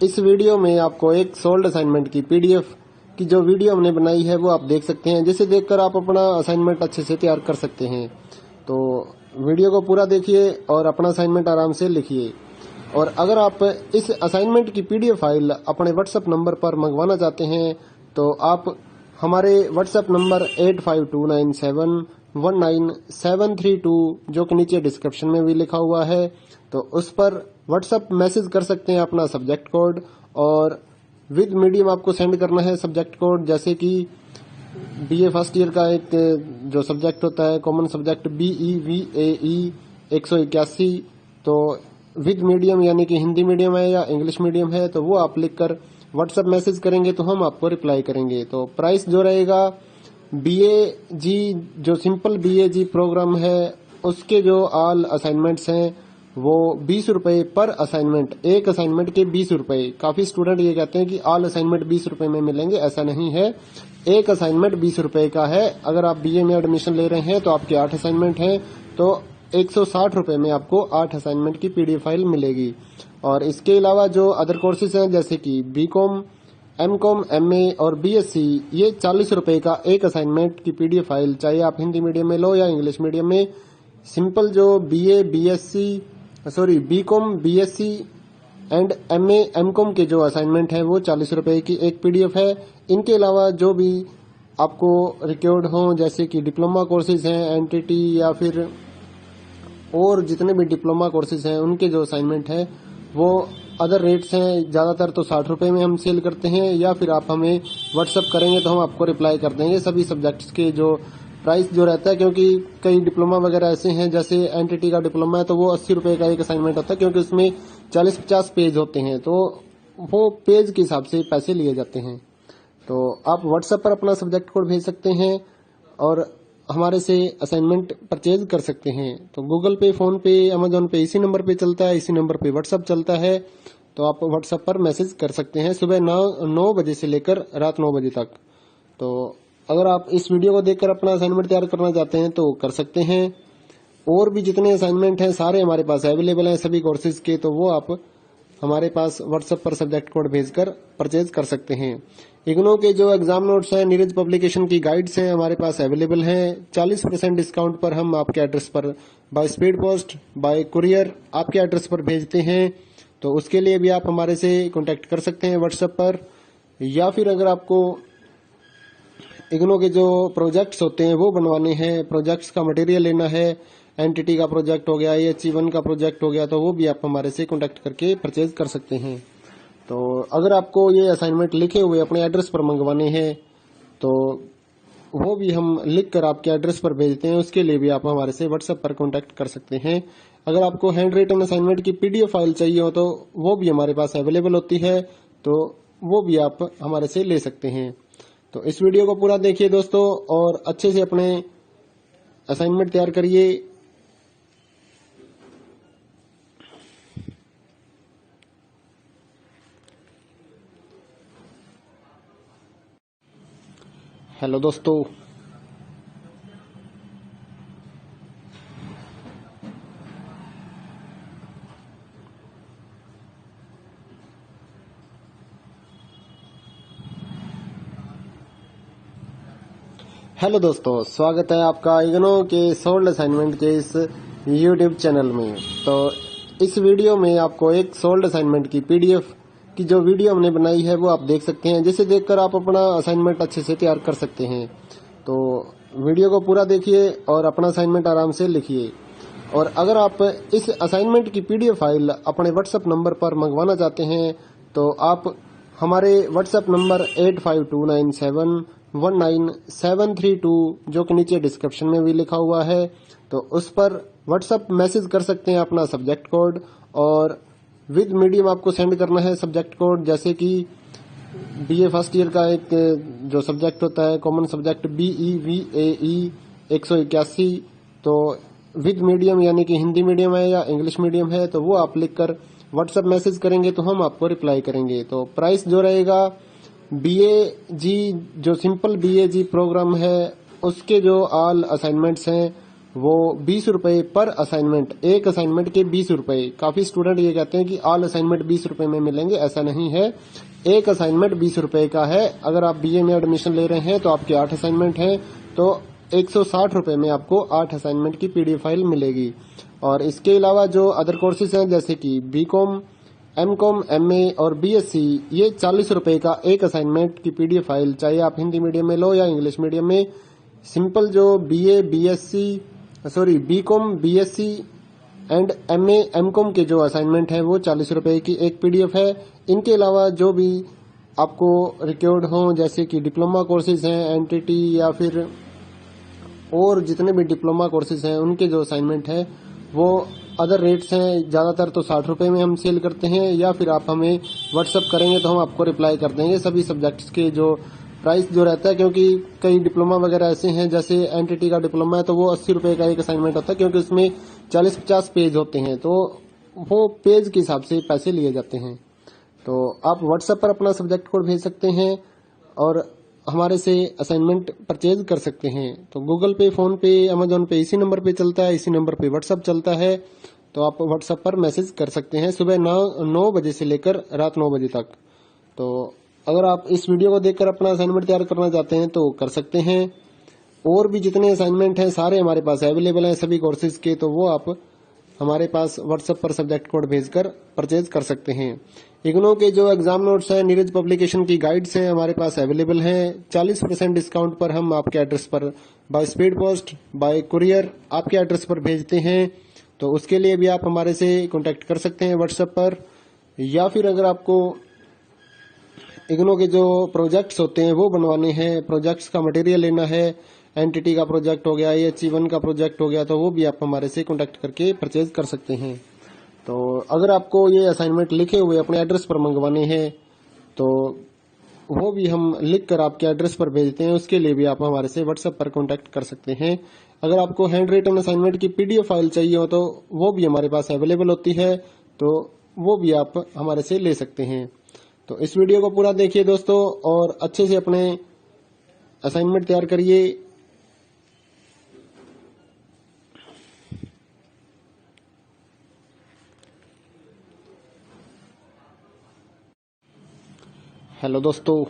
इस वीडियो में आपको एक सोल्ड असाइनमेंट की पीडीएफ की जो वीडियो हमने बनाई है वो आप देख सकते हैं, जिसे देखकर आप अपना असाइनमेंट अच्छे से तैयार कर सकते हैं। तो वीडियो को पूरा देखिए और अपना असाइनमेंट आराम से लिखिए। और अगर आप इस असाइनमेंट की पीडीएफ फाइल अपने व्हाट्सएप नंबर पर मंगवाना चाहते हैं तो आप हमारे व्हाट्सएप नंबर 8529719732 जो कि नीचे डिस्क्रिप्शन में भी लिखा हुआ है, तो उस पर व्हाट्सएप मैसेज कर सकते हैं अपना सब्जेक्ट कोड, और विद मीडियम आपको सेंड करना है सब्जेक्ट कोड। जैसे कि बीए फर्स्ट ईयर का एक जो सब्जेक्ट होता है कॉमन सब्जेक्ट BEVAE 181, तो विद मीडियम यानी कि हिंदी मीडियम है या इंग्लिश मीडियम है तो वो आप लिखकर व्हाट्सएप मैसेज करेंगे तो हम आपको रिप्लाई करेंगे। तो प्राइस जो रहेगा BAG जो सिंपल BAG प्रोग्राम है उसके जो ऑल असाइनमेंट्स हैं वो 20 रुपए पर असाइनमेंट, एक असाइनमेंट के 20 रुपए। काफी स्टूडेंट ये कहते हैं कि ऑल असाइनमेंट 20 रुपए में मिलेंगे, ऐसा नहीं है। एक असाइनमेंट 20 रुपए का है। अगर आप BA में एडमिशन ले रहे हैं तो आपके 8 असाइनमेंट हैं तो 160 रुपए में आपको 8 असाइनमेंट की पीडीएफ फाइल मिलेगी। और इसके अलावा जो अदर कोर्सेज हैं जैसे कि BCom, MCom, MA और BSc, ये 40 रुपए का एक असाइनमेंट की पीडीएफ फाइल, चाहे आप हिंदी मीडियम में लो या इंग्लिश मीडियम में। सिंपल जो BCom, BSc and MA, MCom के जो असाइनमेंट है वो 40 रुपए की एक पीडीएफ है। इनके अलावा जो भी आपको रिक्वायर्ड हो जैसे कि डिप्लोमा कोर्सेज हैं, NTT या फिर और जितने भी डिप्लोमा कोर्सेज हैं उनके जो असाइनमेंट है वो अदर रेट्स हैं। ज्यादातर तो 60 रुपए में हम सेल करते हैं, या फिर आप हमें व्हाट्सएप करेंगे तो हम आपको रिप्लाई कर देंगे सभी सब्जेक्ट्स के जो प्राइस जो रहता है। क्योंकि कई डिप्लोमा वगैरह ऐसे हैं, जैसे NTT का डिप्लोमा है तो वो 80 रुपए का एक असाइनमेंट होता है, क्योंकि उसमें 40-50 पेज होते हैं तो वो पेज के हिसाब से पैसे लिए जाते हैं। तो आप व्हाट्सएप पर अपना सब्जेक्ट कोड भेज सकते हैं और हमारे से असाइनमेंट परचेज कर सकते हैं। तो गूगल पे, फोन पे, अमेजोन पे इसी नंबर पे चलता है, इसी नंबर पे व्हाट्सएप चलता है। तो आप व्हाट्सएप पर मैसेज कर सकते हैं सुबह 9 बजे से लेकर रात 9 बजे तक। तो अगर आप इस वीडियो को देखकर अपना असाइनमेंट तैयार करना चाहते हैं तो कर सकते हैं। और भी जितने असाइनमेंट हैं सारे हमारे पास अवेलेबल हैं सभी कोर्सेज के, तो वो आप हमारे पास व्हाट्सएप पर सब्जेक्ट कोड भेजकर परचेज कर सकते हैं। इग्नो के जो एग्जाम नोट्स हैं, नीरज पब्लिकेशन की गाइड्स हैं हमारे पास अवेलेबल हैं। 40% डिस्काउंट पर हम आपके एड्रेस पर by speed post, bye courier आपके एड्रेस पर भेजते हैं। तो उसके लिए भी आप हमारे से कांटेक्ट कर सकते हैं व्हाट्सएप पर। या फिर अगर आपको इग्नो के जो प्रोजेक्ट्स होते हैं वो बनवाने हैं, प्रोजेक्ट्स का मटेरियल लेना है, NTT का प्रोजेक्ट हो गया, AHE1 का प्रोजेक्ट हो गया, तो वो भी आप हमारे से कांटेक्ट करके परचेज कर सकते हैं। तो अगर आपको ये असाइनमेंट लिखे हुए अपने एड्रेस पर मंगवाने हैं तो वो भी हम लिख कर आपके एड्रेस पर भेजते हैं। उसके लिए भी आप हमारे से व्हाट्सएप पर कांटेक्ट कर सकते हैं। अगर आपको हैंड रिटन असाइनमेंट की पीडीएफ फाइल चाहिए हो तो वो भी हमारे पास अवेलेबल होती है, तो वो भी आप हमारे से ले सकते हैं। तो इस वीडियो को पूरा देखिए दोस्तों और अच्छे से अपने असाइनमेंट तैयार करिए। हेलो दोस्तों, स्वागत है आपका इग्नो के सोल्ड असाइनमेंट के इस यूट्यूब चैनल में। तो इस वीडियो में आपको एक सोल्ड असाइनमेंट की पीडीएफ की जो वीडियो हमने बनाई है वो आप देख सकते हैं, जिसे देखकर आप अपना असाइनमेंट अच्छे से तैयार कर सकते हैं। तो वीडियो को पूरा देखिए और अपना असाइनमेंट आराम से लिखिए। और अगर आप इस असाइनमेंट की पीडीएफ फाइल अपने व्हाट्सएप नंबर पर मंगवाना चाहते हैं तो आप हमारे व्हाट्सएप नंबर 8529719732 जो कि नीचे डिस्क्रिप्शन में भी लिखा हुआ है, तो उस पर व्हाट्सएप मैसेज कर सकते हैं अपना सब्जेक्ट कोड, और विद मीडियम आपको सेंड करना है सब्जेक्ट कोड। जैसे कि बीए फर्स्ट ईयर का एक जो सब्जेक्ट होता है कॉमन सब्जेक्ट BEVAE 181, तो विद मीडियम यानी कि हिंदी मीडियम है या इंग्लिश मीडियम है तो वो आप लिखकर व्हाट्सएप मैसेज करेंगे तो हम आपको रिप्लाई करेंगे। तो प्राइस जो रहेगा BAG जो सिंपल BAG प्रोग्राम है उसके जो ऑल असाइनमेंट्स हैं वो 20 रुपए पर असाइनमेंट, एक असाइनमेंट के 20 रुपए। काफी स्टूडेंट ये कहते हैं कि ऑल असाइनमेंट 20 रुपए में मिलेंगे, ऐसा नहीं है। एक असाइनमेंट 20 रुपए का है। अगर आप BA में एडमिशन ले रहे हैं तो आपके 8 असाइनमेंट हैं तो 160 रुपए में आपको 8 असाइनमेंट की पीडीएफ फाइल मिलेगी। और इसके अलावा जो अदर कोर्सेज हैं जैसे कि BCom, MCom, MA और BSc, ये 40 रुपए का एक असाइनमेंट की पीडीएफ फाइल, चाहे आप हिंदी मीडियम में लो या इंग्लिश मीडियम में। सिंपल जो BCom, BSc and MA, MCom के जो असाइनमेंट है वो 40 रुपए की एक पीडीएफ है। इनके अलावा जो भी आपको रिक्वायर्ड हो जैसे कि डिप्लोमा कोर्सेज हैं NTT या फिर और जितने भी डिप्लोमा कोर्सेज हैं उनके जो असाइनमेंट है वो अदर रेट्स हैं। ज्यादातर तो 60 रुपए में हम सेल करते हैं, या फिर आप हमें व्हाट्सअप करेंगे तो हम आपको रिप्लाई कर देंगे सभी सब्जेक्ट्स के जो प्राइस जो रहता है। क्योंकि कई डिप्लोमा वगैरह ऐसे हैं जैसे NTT का डिप्लोमा है तो वो 80 रुपए का एक असाइनमेंट होता है, क्योंकि उसमें 40-50 पेज होते हैं तो वो पेज के हिसाब से पैसे लिए जाते हैं। तो आप व्हाट्सएप पर अपना सब्जेक्ट कोड भेज सकते हैं और हमारे से असाइनमेंट परचेज कर सकते हैं। तो गूगल पे, फोन पे, अमेजोन पे इसी नंबर पे चलता है, इसी नंबर पे व्हाट्सएप चलता है। तो आप व्हाट्सएप पर मैसेज कर सकते हैं सुबह 9 बजे से लेकर रात 9 बजे तक। तो अगर आप इस वीडियो को देखकर अपना असाइनमेंट तैयार करना चाहते हैं तो कर सकते हैं। और भी जितने असाइनमेंट हैं सारे हमारे पास अवेलेबल हैं सभी कोर्सेज के, तो वो आप हमारे पास व्हाट्सएप पर सब्जेक्ट कोड भेजकर परचेज कर सकते हैं। इग्नो के जो एग्जाम नोट्स हैं, नीरज पब्लिकेशन की गाइड्स हैं हमारे पास अवेलेबल हैं। 40% डिस्काउंट पर हम आपके एड्रेस पर by speed post, bye courier आपके एड्रेस पर भेजते हैं। तो उसके लिए भी आप हमारे से कांटेक्ट कर सकते हैं व्हाट्सएप पर। या फिर अगर आपको इग्नो के जो प्रोजेक्ट्स होते हैं वो बनवाने हैं, प्रोजेक्ट्स का मटेरियल लेना है, NTT का प्रोजेक्ट हो गया, AHE1 का प्रोजेक्ट हो गया, तो वो भी आप हमारे से कांटेक्ट करके परचेज कर सकते हैं। तो अगर आपको ये असाइनमेंट लिखे हुए अपने एड्रेस पर मंगवाने हैं तो वो भी हम लिख कर आपके एड्रेस पर भेजते हैं, उसके लिए भी आप हमारे से व्हाट्सएप पर कांटेक्ट कर सकते हैं। अगर आपको हैंड रिटन असाइनमेंट की पीडीएफ फाइल चाहिए हो तो वो भी हमारे पास अवेलेबल होती है, तो वो भी आप हमारे से ले सकते हैं। तो इस वीडियो को पूरा देखिए दोस्तों और अच्छे से अपने असाइनमेंट तैयार करिए। हेलो दोस्तों,